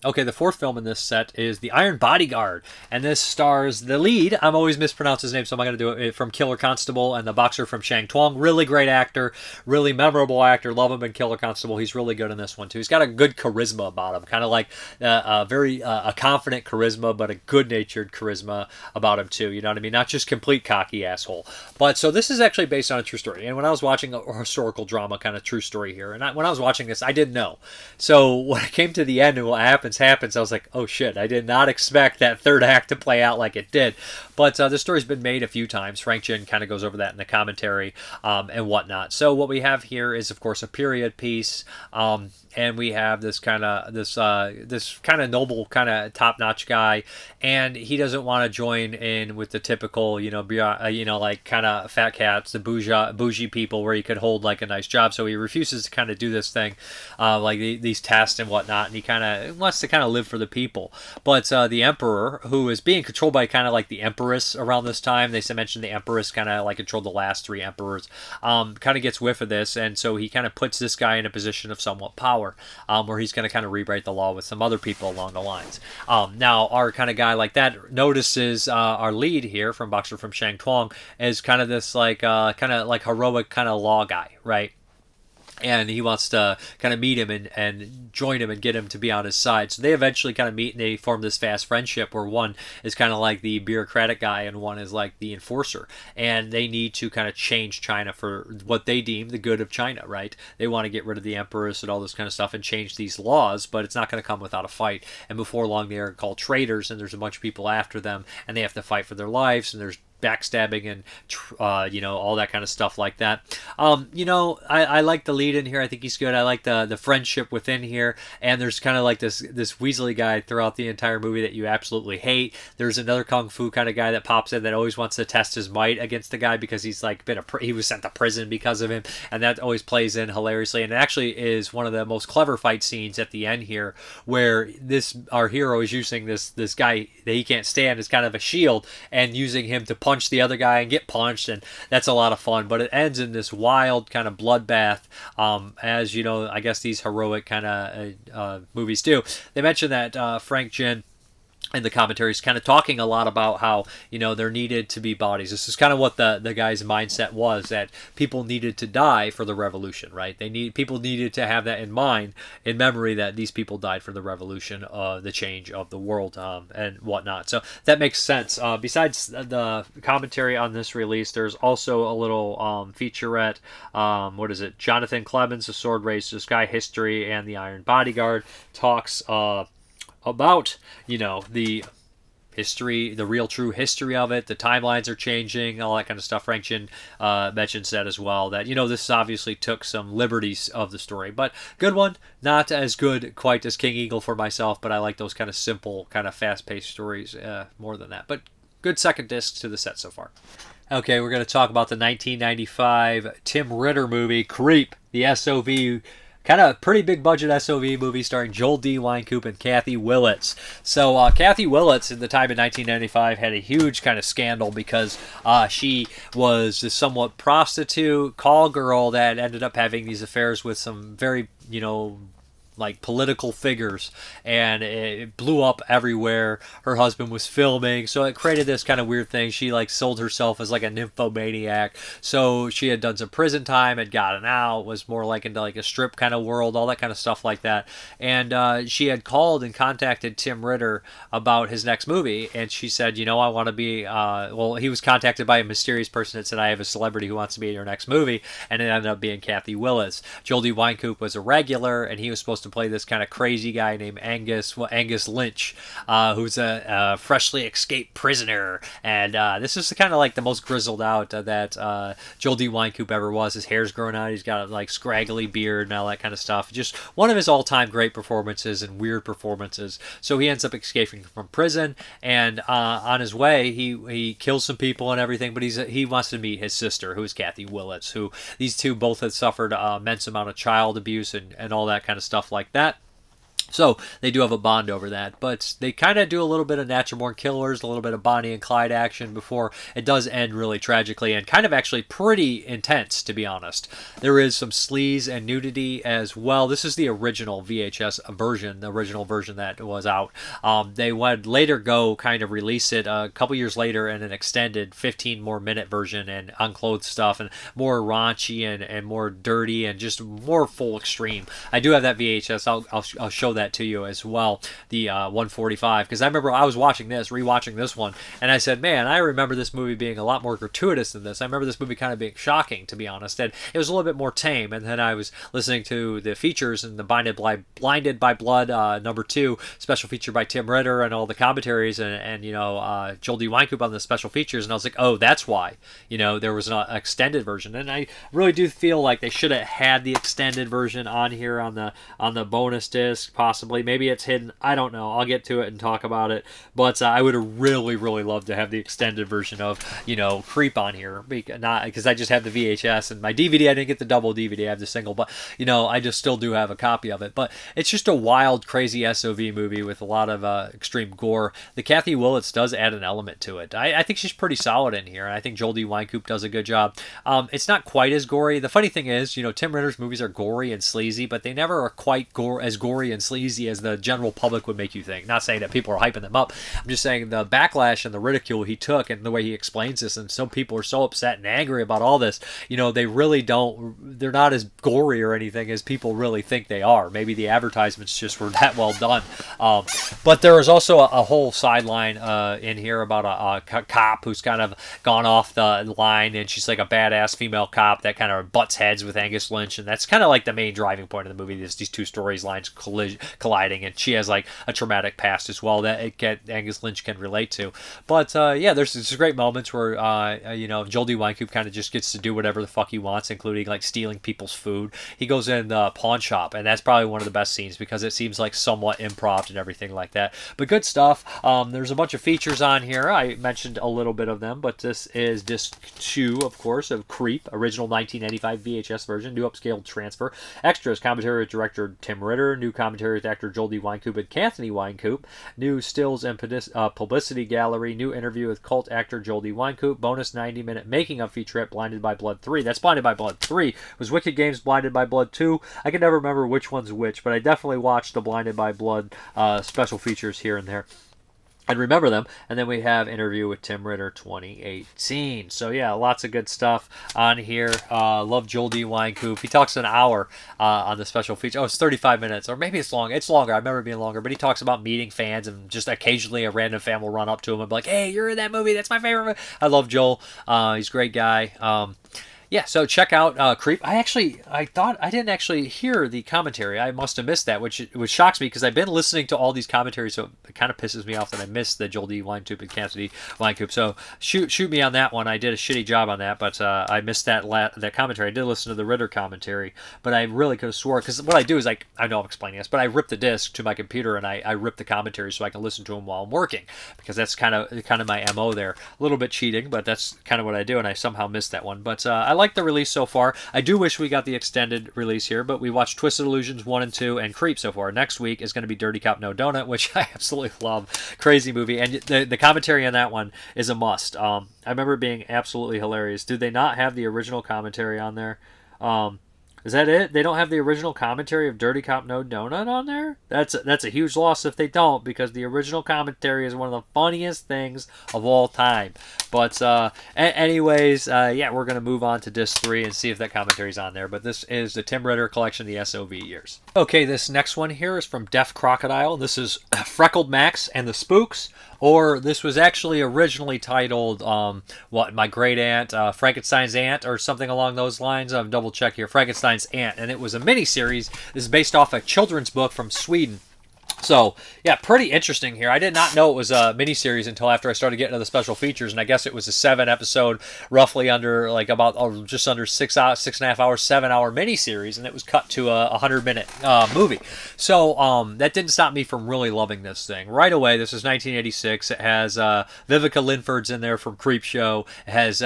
Okay, the 4th film in this set is The Iron Bodyguard, and this stars the lead. I'm always mispronounce his name, so I'm not going to do it, from Killer Constable, and the boxer from Shang Tuang. Really great actor, really memorable actor. Love him in Killer Constable. He's really good in this one, too. He's got a good charisma about him, kind of like a confident charisma, but a good-natured charisma about him, too. You know what I mean? Not just complete cocky asshole. But so this is actually based on a true story, and when I was watching a historical drama kind of true story here, and when I was watching this, I didn't know. So when I came to the end and what happens, I was like, oh shit, I did not expect that third act to play out like it did. But the story's been made a few times. Frank Jin kind of goes over that in the commentary and whatnot. So what we have here is, of course, a period piece. And we have this kind of noble, kind of top-notch guy, and he doesn't want to join in with the typical, like kind of fat cats, the bougie people, where he could hold like a nice job. So he refuses to kind of do this thing, like these tests and whatnot, and he kind of wants to kind of live for the people. But the Emperor, who is being controlled by kind of like the Empress around this time, they mentioned the Empress kind of like controlled the last 3 emperors, kind of gets whiff of this, and so he kind of puts this guy in a position of somewhat power. Where he's going to kind of rewrite the law with some other people along the lines. Now, our kind of guy like that notices our lead here from Boxer from Shang Tuang as kind of this like heroic kind of law guy, right? And he wants to kind of meet him and join him and get him to be on his side. So they eventually kind of meet and they form this fast friendship where one is kind of like the bureaucratic guy and one is like the enforcer. And they need to kind of change China for what they deem the good of China, right? They want to get rid of the empress and all this kind of stuff and change these laws, but it's not going to come without a fight. And before long, they are called traitors, and there's a bunch of people after them, and they have to fight for their lives, and there's backstabbing and all that kind of stuff like that. I like the lead in here. I think he's good. I like the friendship within here, and there's kind of like this Weasley guy throughout the entire movie that you absolutely hate. There's another kung fu kind of guy that pops in that always wants to test his might against the guy because he's like he was sent to prison because of him, and that always plays in hilariously. And it actually is one of the most clever fight scenes at the end here, where our hero is using this guy that he can't stand as kind of a shield and using him to punch the other guy and get punched, and that's a lot of fun. But it ends in this wild kind of bloodbath, as I guess these heroic kind of movies do. They mentioned that Frank Jin in the commentaries kind of talking a lot about how there needed to be bodies. This is kind of what the guy's mindset was, that people needed to die for the revolution, right? People needed to have that in mind, in memory, that these people died for the revolution, the change of the world, and whatnot. So that makes sense. Besides the commentary on this release, there's also a little featurette. What is it? Jonathan Clemens, The Sword Race, The Sky History, and The Iron Bodyguard talks about the history, the real true history of it. The timelines are changing, all that kind of stuff. Frank Jin mentions that as well, that this obviously took some liberties of the story, but good one. Not as good quite as King Eagle for myself, but I like those kind of simple, kind of fast-paced stories more than that. But good second disc to the set so far. Okay, we're going to talk about the 1995 Tim Ritter movie Creep, the SOV kind of pretty big budget SOV movie starring Joel D. Wynkoop and Kathy Willits. So Kathy Willits, in the time in 1995, had a huge kind of scandal because she was a somewhat prostitute call girl that ended up having these affairs with some very, like political figures, and it blew up everywhere. Her husband was filming, so it created this kind of weird thing. She like sold herself as like a nymphomaniac, so she had done some prison time, had gotten out, was more like into like a strip kind of world, all that kind of stuff like that. And she had called and contacted Tim Ritter about his next movie, and she said, I want to be he was contacted by a mysterious person that said, I have a celebrity who wants to be in your next movie, and it ended up being Kathy Willits. Joel D. Wynkoop was a regular, and he was supposed to play this kind of crazy guy named Angus Lynch, who's a freshly escaped prisoner. And this is kind of like the most grizzled out that Joel D. Wynkoop ever was. His hair's growing out. He's got a like scraggly beard and all that kind of stuff. Just one of his all-time great performances and weird performances. So he ends up escaping from prison, and on his way, he kills some people and everything. But he wants to meet his sister, who is Kathy Willits, who these two both had suffered an immense amount of child abuse and all that kind of stuff like that. So they do have a bond over that, but they kind of do a little bit of Natural Born Killers, a little bit of Bonnie and Clyde action before it does end really tragically and kind of actually pretty intense, to be honest. There is some sleaze and nudity as well. This is the original VHS version, the original version that was out. They would later go kind of release it a couple years later in an extended 15 more minute version and unclothed stuff and more raunchy and more dirty and just more full extreme. I do have that VHS. I'll show that to you as well, the 145, because I remember I was rewatching this one, and I said, man, I remember this movie being a lot more gratuitous than this. I remember this movie kind of being shocking, to be honest, and it was a little bit more tame. And then I was listening to the features and the Blinded by Blood number 2 special feature by Tim Ritter and all the commentaries and Joel D. Wynkoop on the special features, and I was like, oh, that's why there was an extended version. And I really do feel like they should have had the extended version on here on the bonus disc. Possibly, maybe it's hidden. I don't know. I'll get to it and talk about it. But I would have really, really loved to have the extended version of Creep on here, because I just have the VHS and my DVD. I didn't get the double DVD. I have the single, but I just still do have a copy of it. But it's just a wild, crazy SOV movie with a lot of extreme gore. The Kathy Willits does add an element to it. I think she's pretty solid in here, and I think Joel D. Wynkoop does a good job. It's not quite as gory. The funny thing is, Tim Ritter's movies are gory and sleazy, but they never are quite as gory and sleazy as the general public would make you think. Not saying that people are hyping them up. I'm just saying the backlash and the ridicule he took and the way he explains this, and some people are so upset and angry about all this. They really they're not as gory or anything as people really think they are. Maybe the advertisements just were that well done. But there is also a whole sideline in here about a cop who's kind of gone off the line, and she's like a badass female cop that kind of butts heads with Angus Lynch, and that's kind of like the main driving point of the movie. These two storylines colliding, and she has like a traumatic past as well that Angus Lynch can relate to. But there's some great moments where Joel D. Wynkoop kind of just gets to do whatever the fuck he wants, including like stealing people's food. He goes in the pawn shop, and that's probably one of the best scenes because it seems like somewhat improv and everything like that. But good stuff. There's a bunch of features on here. I mentioned a little bit of them, but this is disc 2, of course, of Creep, original 1995 VHS version, new upscaled transfer. Extras, commentary with director Tim Ritter, new commentary with actor Joel D. Wynkoop and Kathy Wynkoop, new stills and publicity gallery, new interview with cult actor Joel D. Wynkoop, bonus 90-minute making-of featurette Blinded by Blood 3. That's Blinded by Blood 3. It was Wicked Games Blinded by Blood 2. I can never remember which one's which, but I definitely watched the Blinded by Blood special features here and there. I'd remember them. And then we have interview with Tim Ritter 2018. So yeah, lots of good stuff on here. Love Joel D. Wynkoop. He talks an hour on the special feature. Oh, it's 35 minutes, or maybe it's long. It's longer. I remember it being longer. But he talks about meeting fans, and just occasionally a random fan will run up to him and be like, "Hey, you're in that movie. That's my favorite movie." I love Joel. He's a great guy. Yeah, so check out Creep. I thought I didn't actually hear the commentary. I must have missed that, which shocks me because I've been listening to all these commentaries, so it kind of pisses me off that I missed the Joel D. Wynkoop and Kathy Wynkoop. So shoot me on that one. I did a shitty job on that, but I missed that commentary. I did listen to the Ritter commentary, but I really could have swore, because what I do is I know I'm explaining this, but I rip the disc to my computer and I rip the commentary so I can listen to them while I'm working, because that's kind of my MO there. A little bit cheating, but that's kind of what I do, and I somehow missed that one. But I like the release so far. I do wish we got the extended release here, but we watched Twisted Illusions 1 and 2 and Creep so far. Next week is going to be Dirty Cop No Donut, which I absolutely love. Crazy movie. And the commentary on that one is a must. I remember it being absolutely hilarious. Did they not have the original commentary on there? Is that it? They don't have the original commentary of Dirty Cop No Donut on there? That's a huge loss if they don't, because the original commentary is one of the funniest things of all time. But anyways, yeah, we're going to move on to disc 3 and see if that commentary's on there. But this is the Tim Ritter collection, the SOV years. Okay, this next one here is from Deaf Crocodile. This is Freckled Max and the Spooks. Or this was actually originally titled, My Great Aunt, Frankenstein's Aunt, or something along those lines. I'll double check here. Frankenstein's Aunt. And it was a mini-series. This is based off a children's book from Sweden. So, yeah, pretty interesting here. I did not know it was a miniseries until after I started getting into the special features, and I guess it was a 7-episode, roughly under, like, about just under 6.5 hours, 7-hour miniseries, and it was cut to a 100-minute movie. So, that didn't stop me from really loving this thing. Right away, this is 1986. It has Vivica Linford's in there from Creepshow. It has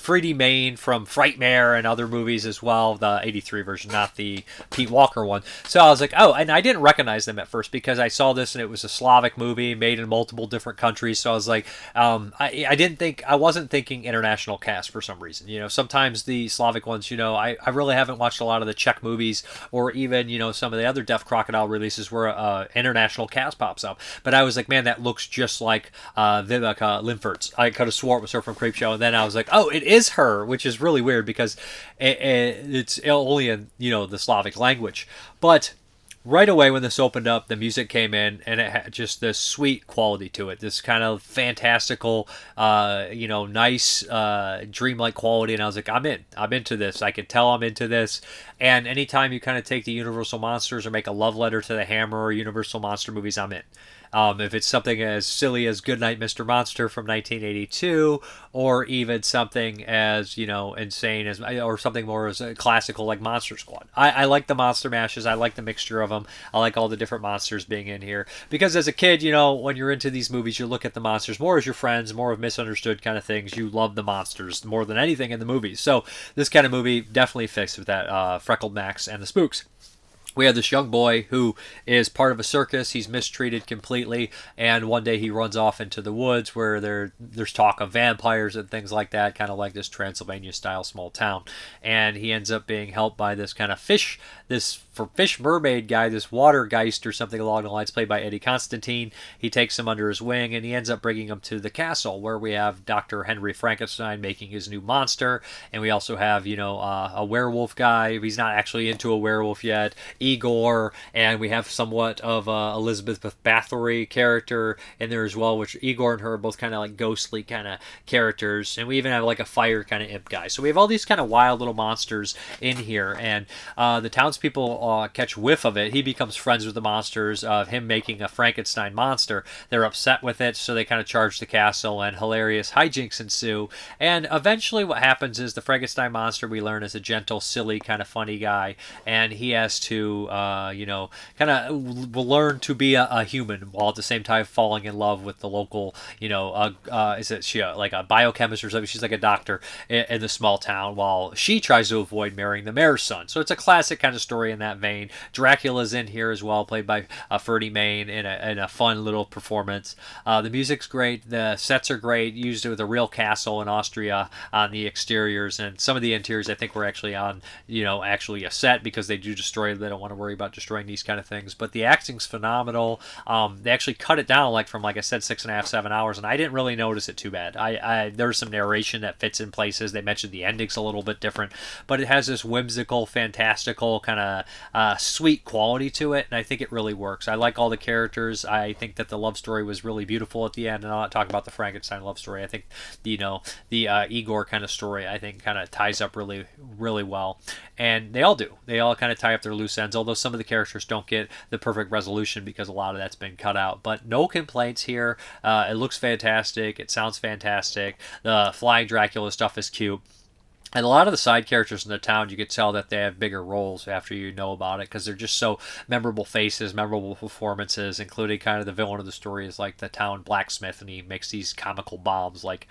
Freddie Main from Frightmare and other movies as well, the 83 version, not the Pete Walker one. So I was like, oh, and I didn't recognize them at first because I saw this and it was a Slavic movie made in multiple different countries. So I was like, I wasn't thinking international cast for some reason. You know, sometimes the Slavic ones, you know, I really haven't watched a lot of the Czech movies or even, you know, some of the other Deaf Crocodile releases where international cast pops up. But I was like, man, that looks just like Vivica Linford's. I could have swore it was her from Creepshow. And then I was like, oh, it is her, which is really weird because it's only in, you know, the Slavic language. But right away when this opened up, the music came in, and it had just this sweet quality to it. This kind of fantastical, you know, nice, dreamlike quality. And I was like, I'm in. I'm into this. I can tell I'm into this. And anytime you kind of take the Universal Monsters or make a love letter to the Hammer or Universal Monster movies, I'm in. If it's something as silly as Goodnight Mr. Monster from 1982, or even something as, you know, insane as, or something more as a classical like Monster Squad. I like the monster mashes. I like the mixture of them. I like all the different monsters being in here. Because as a kid, you know, when you're into these movies, you look at the monsters more as your friends, more of misunderstood kind of things. You love the monsters more than anything in the movies. So this kind of movie definitely fits with that Freckled Max and the Spooks. We have this young boy who is part of a circus. He's mistreated completely, and one day he runs off into the woods where there's talk of vampires and things like that, kind of like this Transylvania-style small town. And he ends up being helped by this kind of fish mermaid guy, this water geist or something along the lines, played by Eddie Constantine. He takes him under his wing, and he ends up bringing him to the castle, where we have Dr. Henry Frankenstein making his new monster, and we also have, you know, a werewolf guy. He's not actually into a werewolf yet. Igor, and we have somewhat of Elizabeth Bathory character in there as well, which Igor and her are both kind of like ghostly kind of characters, and we even have like a fire kind of imp guy. So we have all these kind of wild little monsters in here, and the townspeople catch whiff of it. He becomes friends with the monsters of him making a Frankenstein monster. They're upset with it, so they kind of charge the castle, and hilarious hijinks ensue. And eventually what happens is the Frankenstein monster, we learn, is a gentle, silly, kind of funny guy, and he has to you know, kind of learn to be a human while at the same time falling in love with the local, you know, is it she like a biochemist or something? She's like a doctor in the small town, while she tries to avoid marrying the mayor's son. So it's a classic kind of story in that vein. Dracula's in here as well, played by Freddie Main in a fun little performance. The music's great. The sets are great. Used with a real castle in Austria on the exteriors, and some of the interiors I think were actually on, you know, actually a set, because they do destroy. They don't want to worry about destroying these kind of things. But the acting's phenomenal. They actually cut it down, like from, like I said, 6.5, 7 hours, and I didn't really notice it too bad. There's some narration that fits in places. They mentioned the ending's a little bit different, but it has this whimsical, fantastical kind of sweet quality to it, and I think it really works. I like all the characters. I think that the love story was really beautiful at the end, and I'll not talk about the Frankenstein love story. I think, you know, the Igor kind of story, I think, kind of ties up really, really well, and they all do. They all kind of tie up their loose ends, although some of the characters don't get the perfect resolution because a lot of that's been cut out. But no complaints here. It looks fantastic. It sounds fantastic. The flying Dracula stuff is cute. And a lot of the side characters in the town, you could tell that they have bigger roles after you know about it because they're just so memorable faces, memorable performances, including kind of the villain of the story is like the town blacksmith, and he makes these comical bombs, like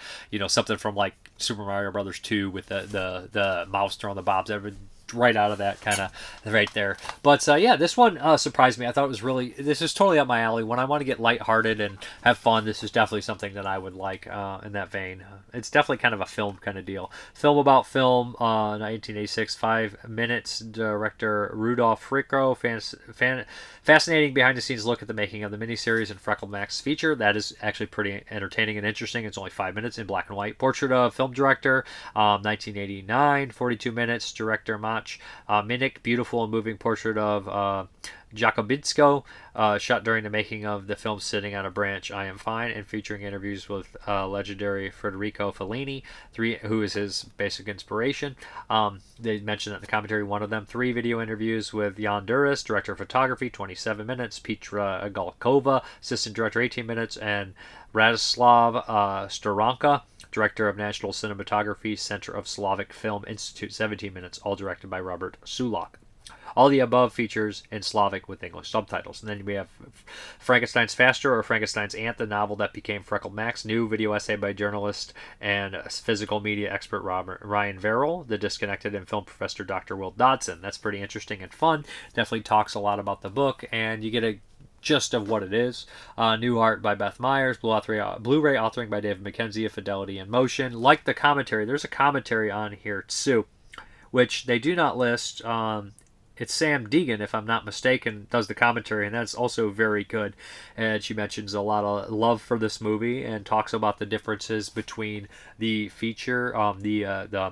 something from like Super Mario Brothers 2 with the mouse throwing the bombs. Right out of that kind of right there. But yeah, this one surprised me. I thought it was really, this is totally up my alley. When I want to get lighthearted and have fun, this is definitely something that I would like in that vein. It's definitely kind of a film kind of deal. Film about film, 1986, 5 minutes. Director Rudolph Fricko. Fascinating behind-the-scenes look at the making of the miniseries and Freckled Max feature. That is actually pretty entertaining and interesting. It's only 5 minutes in black and white. Portrait of film director, 1989, 42 minutes. Director Mach Minnick, beautiful and moving portrait of Jacobinsko, shot during the making of the film Sitting on a Branch, I Am Fine, and featuring interviews with legendary Federico Fellini, who is his basic inspiration. They mentioned that in the commentary, one of them, 3 video interviews with Jan Duras, director of photography, 27 minutes, Petra Galkova, assistant director, 18 minutes, and Radislav Staranka, director of National Cinematography Center of Slavic Film Institute, 17 minutes, all directed by Robert Sulak. All the above features in Slavic with English subtitles. And then we have Frankenstein's Faster, or Frankenstein's Aunt, the novel that became Freckled Max. New video essay by journalist and physical media expert Ryan Verrill, the disconnected and film professor Dr. Will Dodson. That's pretty interesting and fun. Definitely talks a lot about the book, and you get a gist of what it is. New art by Beth Myers. Blu-ray authoring by David Mackenzie of Fidelity in Motion. Like the commentary, there's a commentary on here too, which they do not list. It's Sam Deegan, if I'm not mistaken, does the commentary, and that's also very good. And she mentions a lot of love for this movie and talks about the differences between the feature, the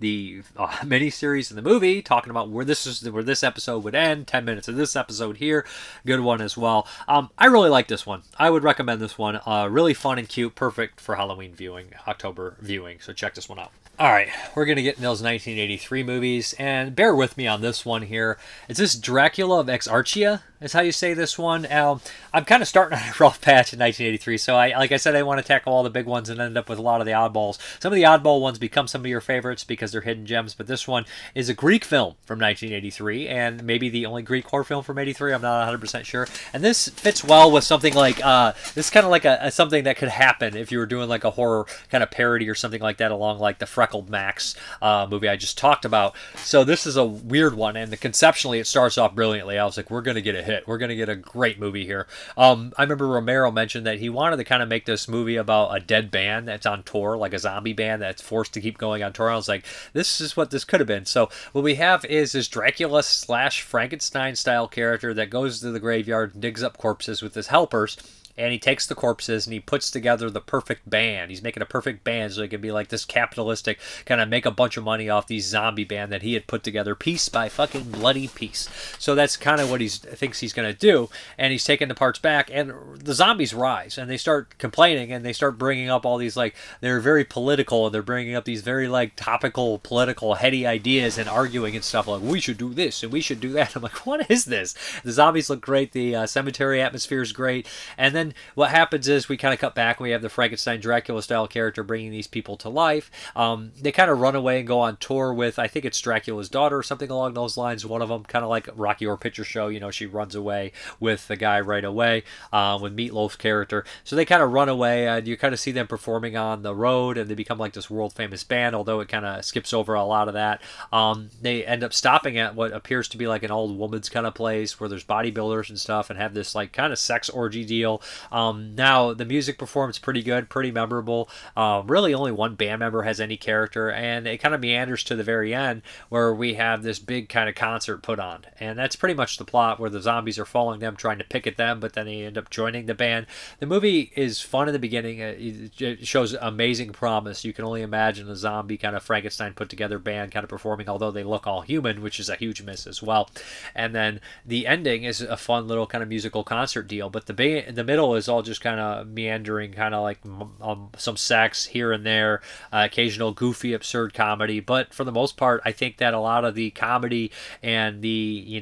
miniseries and the movie, talking about where this episode would end. 10 minutes of this episode here, good one as well. I really like this one. I would recommend this one. Really fun and cute, perfect for Halloween viewing, October viewing. So check this one out. All right, we're going to get in those 1983 movies, and bear with me on this one here. Is this Dracula of Exarcheia? Is how you say this one. I'm kind of starting on a rough patch in 1983, so like I said, I want to tackle all the big ones and end up with a lot of the oddballs. Some of the oddball ones become some of your favorites because they're hidden gems, but this one is a Greek film from 1983, and maybe the only Greek horror film from 83. I'm not 100% sure. And this fits well with something like, this is kind of like something that could happen if you were doing like a horror kind of parody or something like that along like the Freckled Max movie I just talked about. So this is a weird one, and conceptually it starts off brilliantly. I was like, we're going to get a hit. We're going to get a great movie here. I remember Romero mentioned that he wanted to kind of make this movie about a dead band that's on tour, like a zombie band that's forced to keep going on tour. I was like, this is what this could have been. So what we have is this Dracula / Frankenstein style character that goes to the graveyard and digs up corpses with his helpers. And he takes the corpses and he puts together the perfect band. He's making a perfect band so he can be like this capitalistic, kind of make a bunch of money off these zombie band that he had put together piece by fucking bloody piece. So that's kind of what he thinks he's going to do. And he's taking the parts back, and the zombies rise and they start complaining and they start bringing up all these, like, they're very political and they're bringing up these very like topical, political, heady ideas and arguing and stuff like, we should do this and we should do that. I'm like, what is this? The zombies look great. The cemetery atmosphere is great. And then what happens is we kind of cut back and we have the Frankenstein Dracula style character bringing these people to life. They kind of run away and go on tour with, I think it's Dracula's daughter or something along those lines. One of them, kind of like Rocky Horror Picture Show, she runs away with the guy right away, with Meatloaf's character. So they kind of run away and you kind of see them performing on the road and they become like this world famous band, although it kind of skips over a lot of that. They end up stopping at what appears to be like an old woman's kind of place where there's bodybuilders and stuff and have this like kind of sex orgy deal. Now the music performs pretty good, pretty memorable. Really only one band member has any character, and it kind of meanders to the very end where we have this big kind of concert put on, and that's pretty much the plot, where the zombies are following them, trying to pick at them, but then they end up joining the band. The movie is fun in the beginning. It shows amazing promise. You can only imagine a zombie kind of Frankenstein put together band kind of performing, although they look all human, which is a huge miss as well. And then the ending is a fun little kind of musical concert deal, but the middle middle is all just kind of meandering, kind of like some sex here and there, occasional goofy, absurd comedy. But for the most part, I think that a lot of the comedy and the,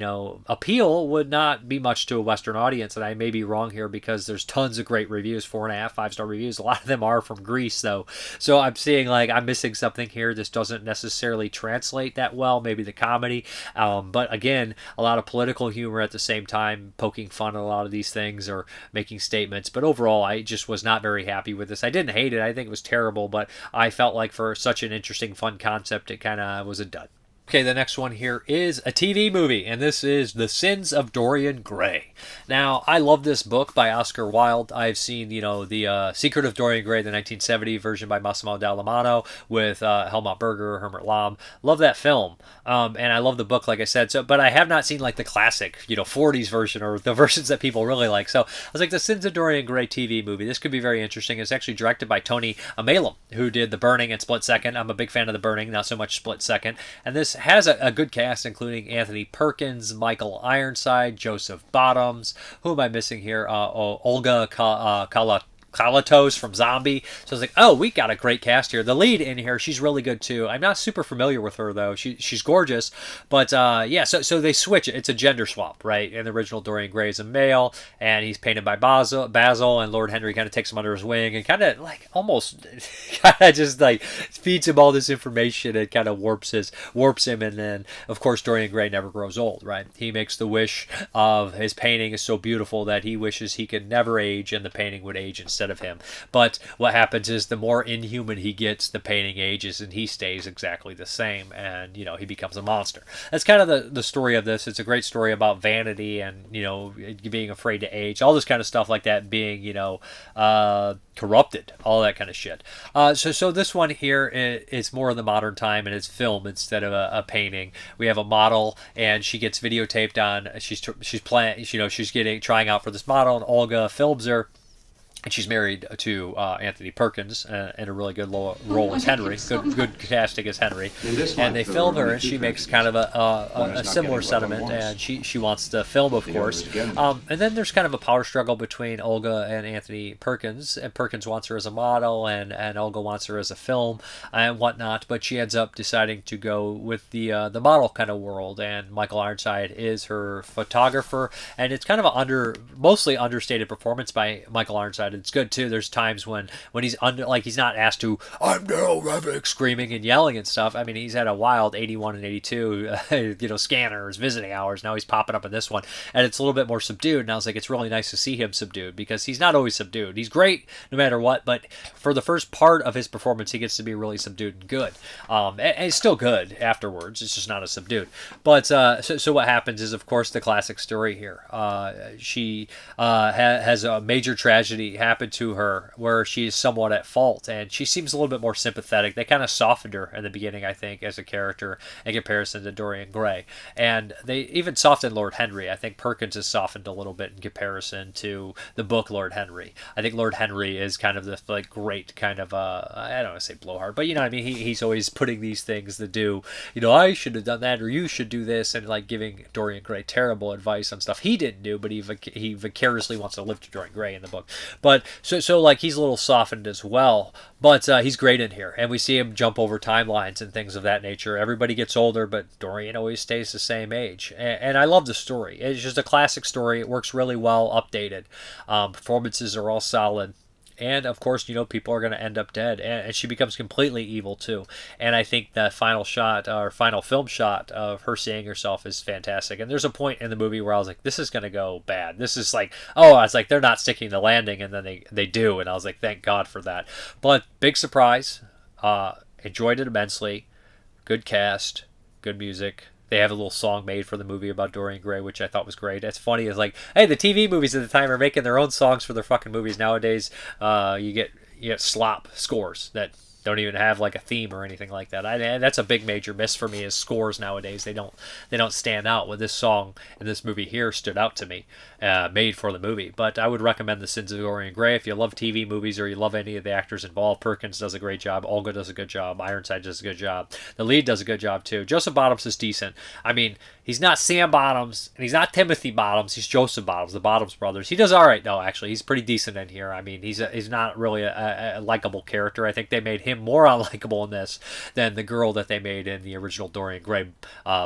appeal would not be much to a Western audience. And I may be wrong here because there's tons of great reviews, 4.5, 5-star reviews. A lot of them are from Greece, though. So I'm seeing like I'm missing something here. This doesn't necessarily translate that well, maybe the comedy. But again, a lot of political humor at the same time, poking fun at a lot of these things or making statements. But overall, I just was not very happy with this. I didn't hate it. I think it was terrible, but I felt like for such an interesting, fun concept, it kind of was a dud. Okay, the next one here is a TV movie, and this is The Sins of Dorian Gray. Now, I love this book by Oscar Wilde. I've seen, the Secret of Dorian Gray, the 1970 version by Massimo Dallamano with Helmut Berger, Herbert Lom. Love that film, and I love the book, like I said. So, but I have not seen like the classic, 40s version or the versions that people really like. So I was like, The Sins of Dorian Gray TV movie. This could be very interesting. It's actually directed by Tony Amalum, who did The Burning and Split Second. I'm a big fan of The Burning, not so much Split Second. And this has a good cast, including Anthony Perkins, Michael Ironside, Joseph Bottoms. Who am I missing here? Olga Kalatos from Zombie. So I was like, oh, we got a great cast here. The lead in here, she's really good too. I'm not super familiar with her though. She's gorgeous, but so they switch it. It's a gender swap, right? And the original Dorian Gray is a male, and he's painted by Basil, and Lord Henry kind of takes him under his wing and kind of like almost kind of just like feeds him all this information and kind of warps him, and then of course Dorian Gray never grows old, right? He makes the wish of his painting is so beautiful that he wishes he could never age and the painting would age instead of him. But what happens is the more inhuman he gets, the painting ages and he stays exactly the same, and he becomes a monster. That's kind of the story of this. It's a great story about vanity and being afraid to age, all this kind of stuff like that, being corrupted, all that kind of shit. So this one here is more in the modern time, and it's film instead of a painting. We have a model, and she gets videotaped on. She's playing. She's trying out for this model, and Olga films her. And she's married to Anthony Perkins in a really good role as Henry. Good casting as Henry. And they film her, and she makes kind of a similar sentiment, and she wants to film, of course. And then there's kind of a power struggle between Olga and Anthony Perkins. And Perkins wants her as a model, and Olga wants her as a film and whatnot. But she ends up deciding to go with the model kind of world. And Michael Ironside is her photographer. And it's kind of a mostly understated performance by Michael Ironside. It's good too. There's times when he's he's not asked to, I'm Daryl Revick, screaming and yelling and stuff. I mean, he's had a wild 81 and 82 scanners, visiting hours. Now he's popping up in this one, and it's a little bit more subdued. And I was like, it's really nice to see him subdued, because he's not always subdued. He's great no matter what, but for the first part of his performance, he gets to be really subdued and good. And it's still good afterwards. It's just not as subdued. But so what happens is, of course, the classic story here. She has a major tragedy happen to her where she's somewhat at fault, and she seems a little bit more sympathetic. They kind of softened her in the beginning, I think, as a character in comparison to Dorian Gray, and they even softened Lord Henry. I think Perkins is softened a little bit in comparison to the book Lord Henry. I think Lord Henry is kind of this like great kind of I don't want to say blowhard, but you know what I mean. He's always putting these things to do. I should have done that, or you should do this, and like giving Dorian Gray terrible advice on stuff he didn't do, but he vicariously wants to live to Dorian Gray in the book. But so like he's a little softened as well, but he's great in here, and we see him jump over timelines and things of that nature. Everybody gets older, but Dorian always stays the same age, and I love the story. It's just a classic story. It works really well, updated. Performances are all solid. And, of course, people are going to end up dead. And she becomes completely evil, too. And I think the final shot, or final film shot of her seeing herself is fantastic. And there's a point in the movie where I was like, this is going to go bad. This is like, I was like, they're not sticking the landing. And then they do. And I was like, thank God for that. But big surprise. Enjoyed it immensely. Good cast. Good music. They have a little song made for the movie about Dorian Gray, which I thought was great. It's funny. It's like, hey, the TV movies at the time are making their own songs for their fucking movies. Nowadays, you get slop scores that don't even have like a theme or anything like that. That's a big major miss for me. Is scores nowadays they don't stand out. With this song and this movie here stood out to me, made for the movie. But I would recommend The Sins of Dorian Gray if you love TV movies or you love any of the actors involved. Perkins does a great job. Olga does a good job. Ironside does a good job. The lead does a good job too. Joseph Bottoms is decent. I mean, he's not Sam Bottoms and he's not Timothy Bottoms. He's Joseph Bottoms, the Bottoms brothers. He does all right though. Actually, he's pretty decent in here. I mean, he's not really a likable character. I think they made him more unlikable in this than the girl that they made in the original Dorian Gray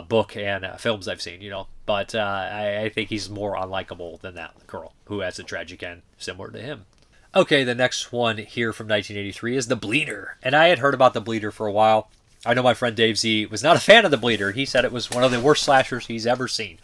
book and films I've seen. But I think he's more unlikable than that girl who has a tragic end similar to him. Okay, the next one here from 1983 is The Bleeder. And I had heard about The Bleeder for a while. I know my friend Dave Z was not a fan of The Bleeder. He said it was one of the worst slashers he's ever seen.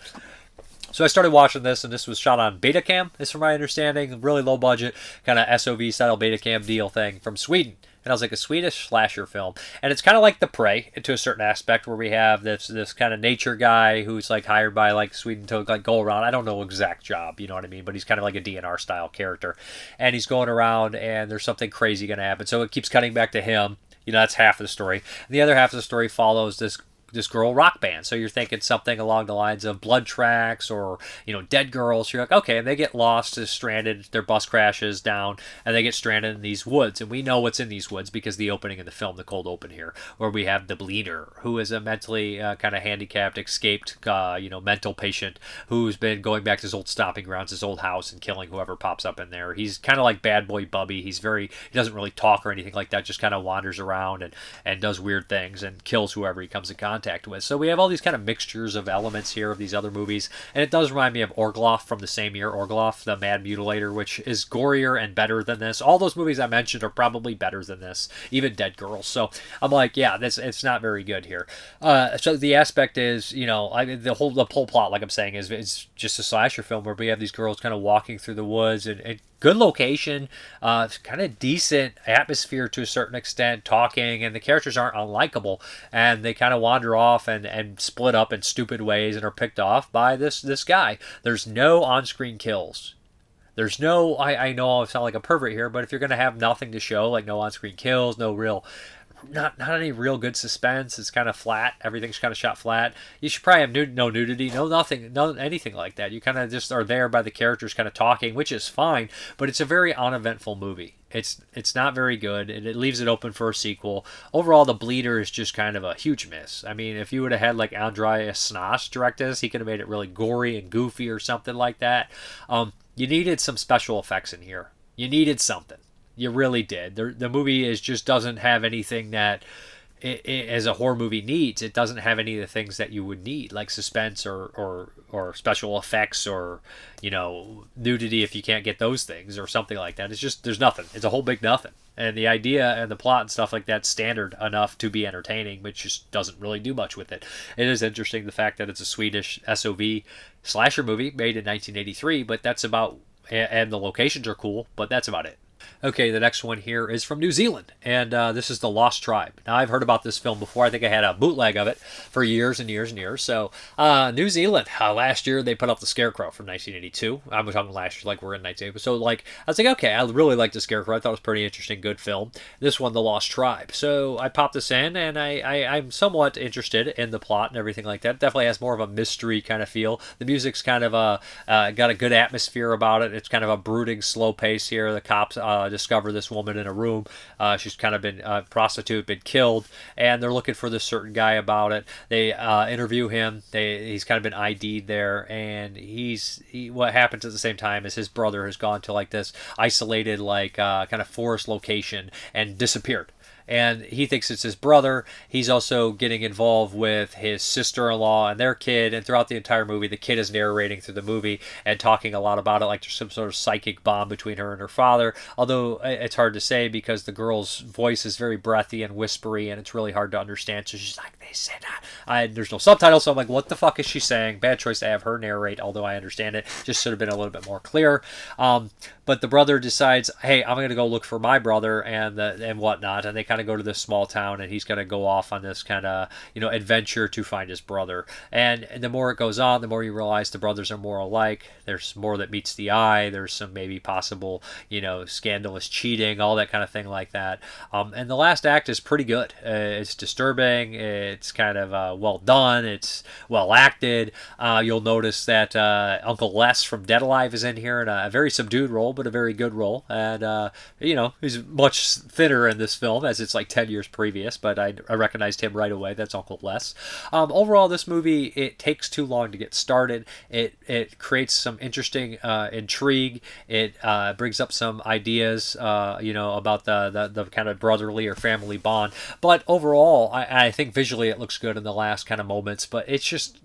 So I started watching this, and this was shot on Betacam, is from my understanding. Really low budget, kind of SOV-style Betacam deal thing from Sweden. And I was like, a Swedish slasher film. And it's kind of like The Prey, to a certain aspect, where we have this kind of nature guy who's like hired by like Sweden to like go around. I don't know exact job, you know what I mean? But he's kind of like a DNR style character. And he's going around, and there's something crazy going to happen. So it keeps cutting back to him. That's half of the story. And the other half of the story follows this girl rock band. So you're thinking something along the lines of Blood Tracks or, Dead Girls. You're like, okay, and they get lost, is stranded, their bus crashes down, and they get stranded in these woods. And we know what's in these woods because the opening of the film, the cold open here, where we have the Bleeder, who is a mentally kind of handicapped, escaped, mental patient who's been going back to his old stomping grounds, his old house, and killing whoever pops up in there. He's kind of like Bad Boy Bubby. He doesn't really talk or anything like that, just kind of wanders around and does weird things and kills whoever he comes in contact with. So we have all these kind of mixtures of elements here of these other movies, and it does remind me of Orgloff from the same year, Orgloff, the Mad Mutilator, which is gorier and better than this. All those movies I mentioned are probably better than this, even Dead Girls. So I'm like, yeah, it's not very good here. So the aspect is, the whole plot, like I'm saying, is just a slasher film where we have these girls kind of walking through the woods and good location, kind of decent atmosphere to a certain extent, talking, and the characters aren't unlikable, and they kind of wander off and split up in stupid ways and are picked off by this guy. There's no on-screen kills. There's no, I know I sound like a pervert here, but if you're going to have nothing to show, like no on-screen kills, no real... Not any real good suspense. It's kind of flat. Everything's kind of shot flat. You should probably have no nudity, no nothing, no anything like that. You kind of just are there by the characters kind of talking, which is fine, but it's a very uneventful movie. It's not very good, and it leaves it open for a sequel. Overall, The Bleeder is just kind of a huge miss. I mean, if you would have had like Andreas Snosh direct this, he could have made it really gory and goofy or something like that. You needed some special effects in here. You needed something. You really did. The movie just doesn't have anything that as a horror movie needs. It doesn't have any of the things that you would need, like suspense or special effects or nudity if you can't get those things or something like that. It's just there's nothing. It's a whole big nothing. And the idea and the plot and stuff like that's standard enough to be entertaining, but just doesn't really do much with it. It is interesting the fact that it's a Swedish SOV slasher movie made in 1983, but that's about, and the locations are cool, but that's about it. Okay, the next one here is from New Zealand, and this is The Lost Tribe. Now, I've heard about this film before. I think I had a bootleg of it for years and years and years. So, New Zealand, last year they put up The Scarecrow from 1982. I'm talking last year, like we're in 1982. So, I was like, okay, I really liked The Scarecrow. I thought it was a pretty interesting, good film. This one, The Lost Tribe. So, I popped this in, and I'm somewhat interested in the plot and everything like that. It definitely has more of a mystery kind of feel. The music's kind of got a good atmosphere about it. It's kind of a brooding, slow pace here. The cops discover this woman in a room. She's kind of been a prostitute, been killed, and they're looking for this certain guy about it. They interview him. He's kind of been ID'd there, and what happens at the same time is his brother has gone to like this isolated kind of forest location and disappeared. And he thinks it's his brother. He's also getting involved with his sister-in-law and their kid. And throughout the entire movie, the kid is narrating through the movie and talking a lot about it, like there's some sort of psychic bond between her and her father. Although it's hard to say because the girl's voice is very breathy and whispery, and it's really hard to understand. So she's like, they said that. There's no subtitles, so I'm like, what the fuck is she saying? Bad choice to have her narrate, although I understand it. Just should have been a little bit more clear. But the brother decides, hey, I'm going to go look for my brother and whatnot. And they kind kind of go to this small town, and he's going to go off on this kind of, adventure to find his brother. And the more it goes on, the more you realize the brothers are more alike. There's more that meets the eye. There's some maybe possible, scandalous cheating, all that kind of thing like that. And the last act is pretty good. It's disturbing. It's kind of well done. It's well acted. You'll notice that Uncle Les from Dead Alive is in here in a very subdued role, but a very good role. And, he's much thinner in this film, as it's like 10 years previous, but I recognized him right away. That's Uncle Les. Overall, this movie, it takes too long to get started. It creates some interesting intrigue. It brings up some ideas, about the kind of brotherly or family bond. But overall, I think visually it looks good in the last kind of moments, but it's just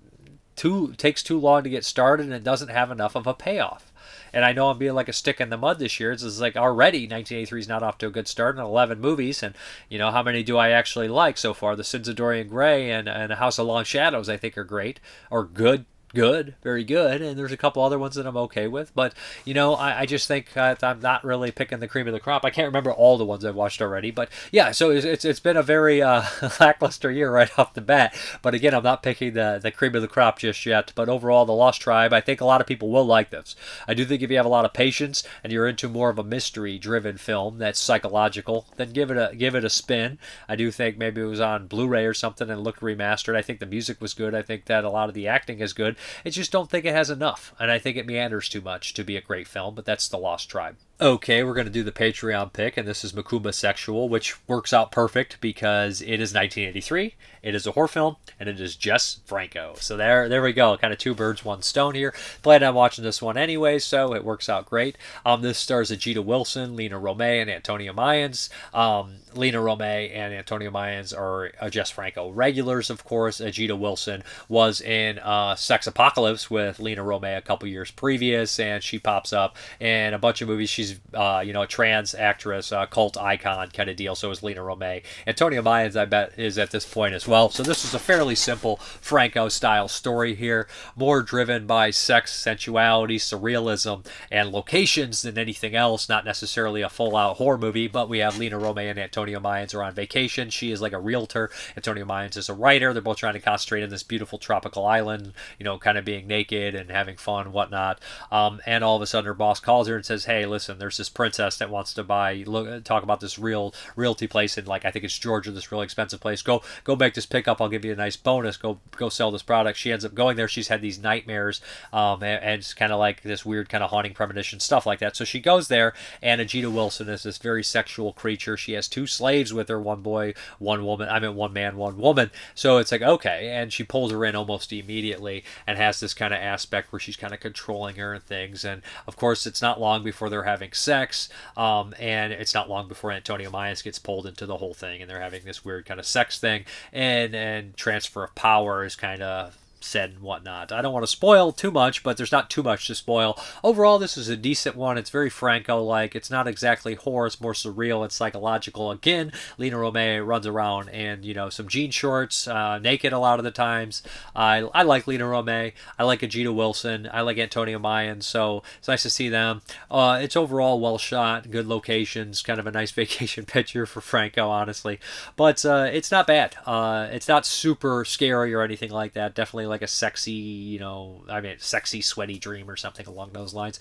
takes too long to get started, and it doesn't have enough of a payoff. And I know I'm being like a stick in the mud this year. It's like already 1983 is not off to a good start in 11 movies. And, how many do I actually like so far? The Sins of Dorian Gray and House of Long Shadows, I think, are great or good. Very good, and there's a couple other ones that I'm okay with, but I just think I'm not really picking the cream of the crop. I can't remember all the ones I've watched already, but yeah, so it's been a very lackluster year right off the bat. But again, I'm not picking the cream of the crop just yet. But overall, The Lost Tribe, I think a lot of people will like this. I do think if you have a lot of patience and you're into more of a mystery-driven film that's psychological, then give it a spin. I do think maybe it was on Blu-ray or something and looked remastered. I think the music was good. I think that a lot of the acting is good. I just don't think it has enough, and I think it meanders too much to be a great film, but that's The Lost Tribe. Okay, we're going to do the Patreon pick, and this is Macumba Sexual, which works out perfect because it is 1983, it is a horror film, and it is Jess Franco. So there we go, kind of two birds, one stone here. Planned on watching this one anyway, so it works out great. This stars Jada Wilson, Lena Romay, and Antonio Mayans. Lena Romay and Antonio Mayans are Jess Franco regulars, of course. Jada Wilson was in Sex Apocalypse with Lena Romay a couple years previous, and she pops up in a bunch of movies. She's a trans actress, cult icon kind of deal. So is Lena Romay. Antonio Mayans, I bet, is at this point as well. So this is a fairly simple Franco-style story here, more driven by sex, sensuality, surrealism, and locations than anything else. Not necessarily a full-out horror movie, but we have Lena Romay and Antonio Mayans are on vacation. She is like a realtor. Antonio Mayans is a writer. They're both trying to concentrate on this beautiful tropical island, kind of being naked and having fun and whatnot. And all of a sudden her boss calls her and says, hey, listen, there's this princess that wants to talk about this realty place in, like, I think it's Georgia, this really expensive place. Go make this pickup. I'll give you a nice bonus. Go sell this product. She ends up going there. She's had these nightmares, and it's kind of like this weird kind of haunting premonition stuff like that. So she goes there, and Jada Wilson is this very sexual creature. She has two slaves with her, one boy, one woman. I mean, one man, one woman. So it's like, okay, and she pulls her in almost immediately and has this kind of aspect where she's kind of controlling her and things. And of course, it's not long before they're having sex, and it's not long before Antonio Mayans gets pulled into the whole thing, and they're having this weird kind of sex thing, and transfer of power is kind of said and whatnot. I don't want to spoil too much, but there's not too much to spoil. Overall, this is a decent one. It's very Franco-like. It's not exactly horror. It's more surreal and psychological. Again, Lena Romay runs around in, some jean shorts, naked a lot of the times. I like Lena Romay. I like Jada Wilson. I like Antonio Mayans, so it's nice to see them. It's overall well shot, good locations, kind of a nice vacation picture for Franco, honestly. But it's not bad. It's not super scary or anything like that. Definitely like a sexy, sexy, sweaty dream or something along those lines.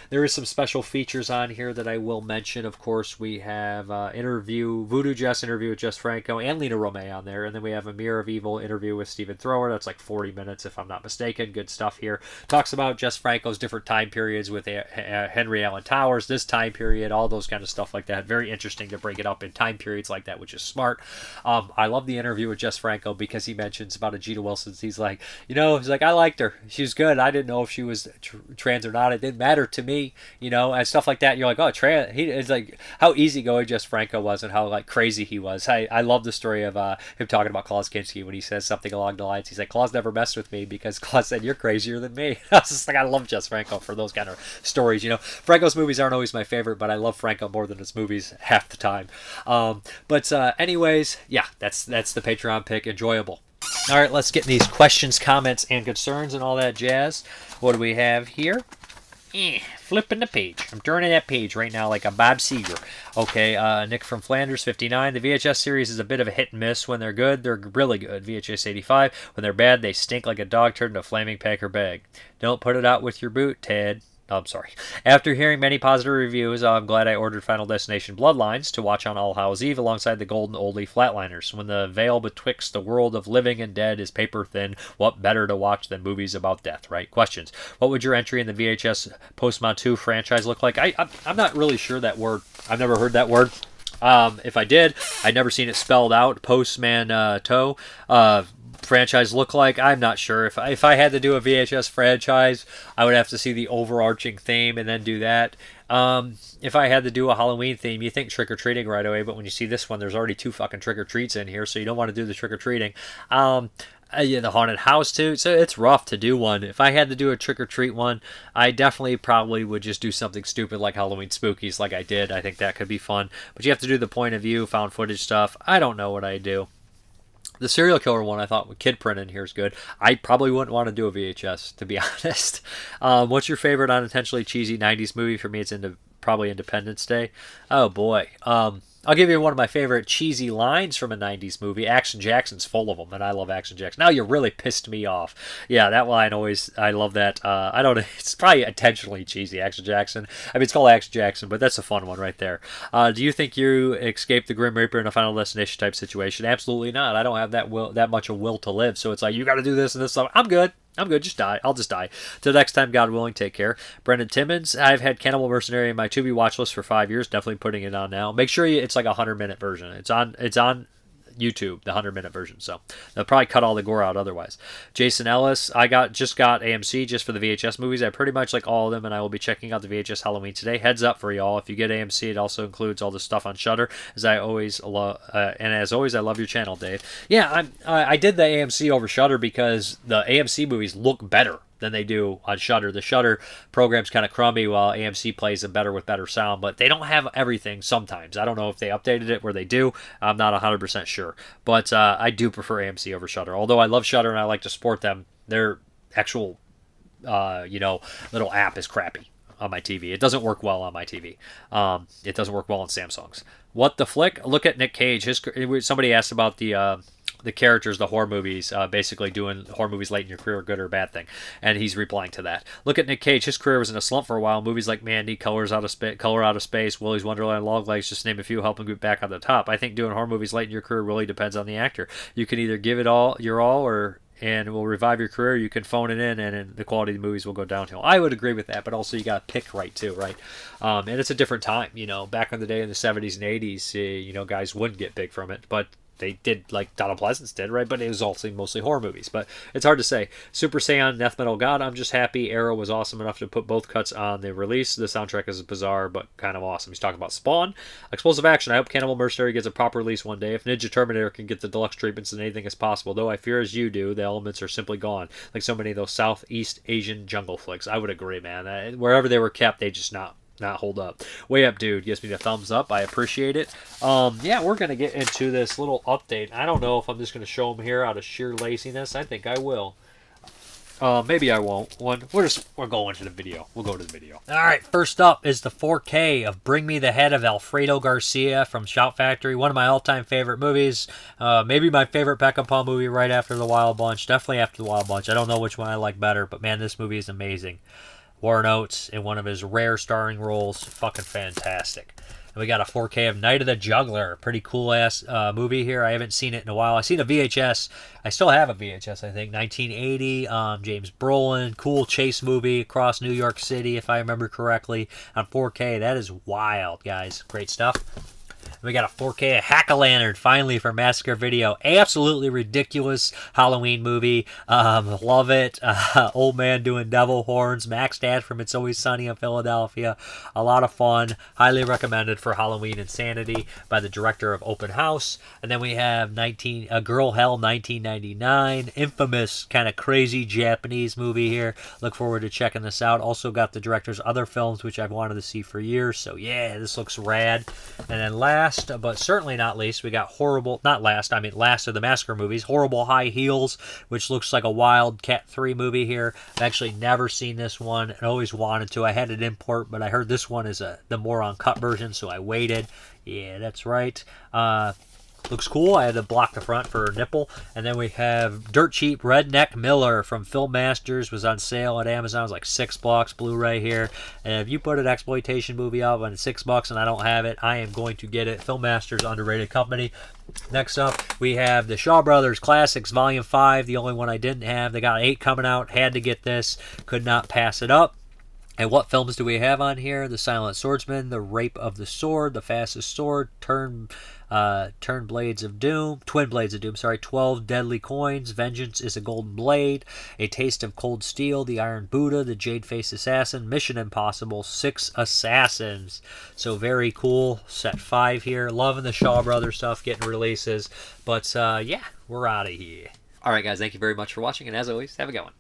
There is some special features on here that I will mention. Of course, we have Voodoo Jess interview with Jess Franco and Lena Romay on there, and then we have a Mirror of Evil interview with Stephen Thrower. That's like 40 minutes, if I'm not mistaken. Good stuff here. Talks about Jess Franco's different time periods with Henry Allen Towers, this time period, all those kind of stuff like that. Very interesting to break it up in time periods like that, which is smart. I love the interview with Jess Franco because he mentions about Jada Wilson. He's like, I liked her. She was good. I didn't know if she was trans or not. It didn't matter to me, and stuff like that. And you're like, oh, trans. It's like how easygoing Jess Franco was and how like crazy he was. I love the story of him talking about Klaus Kinski when he says something along the lines. He's like, Klaus never messed with me because Klaus said you're crazier than me. I was just like, I love Jess Franco for those kind of stories. Franco's movies aren't always my favorite, but I love Franco more than his movies half the time. Anyways, yeah, that's the Patreon pick. Enjoyable. All right, let's get these questions, comments, and concerns and all that jazz. What do we have here? flipping the page. I'm turning that page right now like a Bob Seger. Okay, Nick from Flanders, 59. The VHS series is a bit of a hit and miss. When they're good, they're really good. VHS 85. When they're bad, they stink like a dog turned into a flaming packer bag. Don't put it out with your boot, Ted. Oh, I'm sorry. After hearing many positive reviews, I'm glad I ordered Final Destination Bloodlines to watch on All Hallows Eve alongside the Golden Oldie Flatliners. When the veil betwixt the world of living and dead is paper thin, what better to watch than movies about death, right? Questions. What would your entry in the VHS Postman 2 franchise look like? I'm not really sure that word. I've never heard that word. If I did, I'd never seen it spelled out. Postman Toe. Franchise look like? I'm not sure. If I had to do a VHS franchise, I would have to see the overarching theme and then do that. If I had to do a Halloween theme, you think trick-or-treating right away, but when you see this one, there's already 2 fucking trick-or-treats in here, so you don't want to do the trick-or-treating. Yeah, the haunted house too, so it's rough to do one. If I had to do a trick-or-treat one, I definitely probably would just do something stupid like Halloween Spookies like I did. I think that could be fun, but you have to do the point of view, found footage stuff. I don't know what I'd do. The serial killer one I thought with kid print in here is good. I probably wouldn't want to do a VHS, to be honest. What's your favorite unintentionally cheesy 90s movie? For me, it's probably Independence Day. Oh, boy. I'll give you one of my favorite cheesy lines from a 90s movie. Action Jackson's full of them, and I love Action Jackson. Now you really pissed me off. Yeah, that line I love that. I don't know, it's probably intentionally cheesy, Action Jackson. I mean, it's called Action Jackson, but that's a fun one right there. Do you think you escaped the Grim Reaper in a Final Destination type situation? Absolutely not. I don't have that much of will to live, so it's like, you got to do this and this stuff. I'm good. Just die. I'll just die. Till next time, God willing, take care. Brendan Timmons, I've had Cannibal Mercenary in my Tubi watch list for 5 years. Definitely putting it on now. Make sure it's like a 100-minute version. It's on YouTube, the 100-minute version. So they'll probably cut all the gore out otherwise. Jason Ellis, I just got AMC just for the VHS movies. I pretty much like all of them, and I will be checking out the VHS Halloween today. Heads up for y'all. If you get AMC, it also includes all the stuff on Shudder. As always, I love your channel, Dave. Yeah, I did the AMC over Shudder because the AMC movies look better than they do on Shudder. The Shudder program's kind of crummy while AMC plays them better with better sound, but they don't have everything sometimes. I don't know if they updated it where they do. I'm not 100% sure, but I do prefer AMC over Shudder. Although I love Shudder and I like to support them, their actual little app is crappy on my TV. It doesn't work well on my TV. It doesn't work well on Samsung's. What the flick? Look at Nick Cage. Somebody asked about the characters, the horror movies, basically doing horror movies late in your career, good or bad thing. And he's replying to that. Look at Nick Cage. His career was in a slump for a while. Movies like Mandy, Color Out of Space, Willy's Wonderland, Longlegs, just to name a few, help him get back on the top. I think doing horror movies late in your career really depends on the actor. You can either give it all, your all, and will revive your career. You can phone it in, and the quality of the movies will go downhill. I would agree with that, but also you got to pick right too, right? And it's a different time. Back in the day in the 70s and 80s, guys wouldn't get big from it, but they did, like Donald Pleasance did, right? But it was also mostly horror movies. But it's hard to say. Super Saiyan, Death Metal God, I'm just happy Arrow was awesome enough to put both cuts on the release. The soundtrack is bizarre, but kind of awesome. He's talking about Spawn. Explosive Action, I hope Cannibal Mercenary gets a proper release one day. If Ninja Terminator can get the deluxe treatments, then anything is possible. Though I fear as you do, the elements are simply gone. Like so many of those Southeast Asian jungle flicks. I would agree, man. Wherever they were kept, they just not hold up. Way Up Dude gives me the thumbs up. I appreciate it. Yeah, we're going to get into this little update. I don't know if I'm just going to show them here out of sheer laziness. I think I will. Maybe I won't. We're going to the video. We'll go to the video. All right, first up is the 4K of Bring Me the Head of Alfredo Garcia from Shout Factory. One of my all-time favorite movies. Maybe my favorite Peckinpah movie right after The Wild Bunch. Definitely after The Wild Bunch. I don't know which one I like better, but man, this movie is amazing. Warren Oates in one of his rare starring roles. Fucking fantastic. And we got a 4K of Night of the Juggler. Pretty cool-ass movie here. I haven't seen it in a while. I've seen a VHS. I still have a VHS, I think. 1980. James Brolin. Cool chase movie across New York City, if I remember correctly. On 4K. That is wild, guys. Great stuff. We got a 4K of Hack-A-Lantern, finally, for Massacre Video. Absolutely ridiculous Halloween movie. Love it. Old man doing devil horns. Max Dad from It's Always Sunny in Philadelphia. A lot of fun. Highly recommended for Halloween insanity by the director of Open House. And then we have Girl Hell 1999. Infamous, kind of crazy Japanese movie here. Look forward to checking this out. Also got the director's other films, which I've wanted to see for years. So yeah, this looks rad. And then last, last but certainly not least, we got last of the Massacre movies, Horrible High Heels, which looks like a Wildcat 3 movie here. I've actually never seen this one and always wanted to. I had it import, but I heard this one is the more uncut version, so I waited. Yeah, that's right. Looks cool. I had to block the front for a nipple. And then we have Dirt Cheap Redneck Miller from Film Masters. Was on sale at Amazon. It was like $6 Blu-ray here. And if you put an exploitation movie up and it's $6 and I don't have it, I am going to get it. Film Masters, underrated company. Next up, we have the Shaw Brothers Classics Volume 5. The only one I didn't have. They got 8 coming out. Had to get this. Could not pass it up. And what films do we have on here? The Silent Swordsman, The Rape of the Sword, The Fastest Sword, Twin Blades of Doom, 12 Deadly Coins, Vengeance is a Golden Blade, A Taste of Cold Steel, The Iron Buddha, The Jade-Faced Assassin, Mission Impossible, 6 Assassins. So very cool. Set 5 here. Loving the Shaw Brothers stuff, getting releases. But yeah, we're out of here. All right, guys, thank you very much for watching, and as always, have a good one.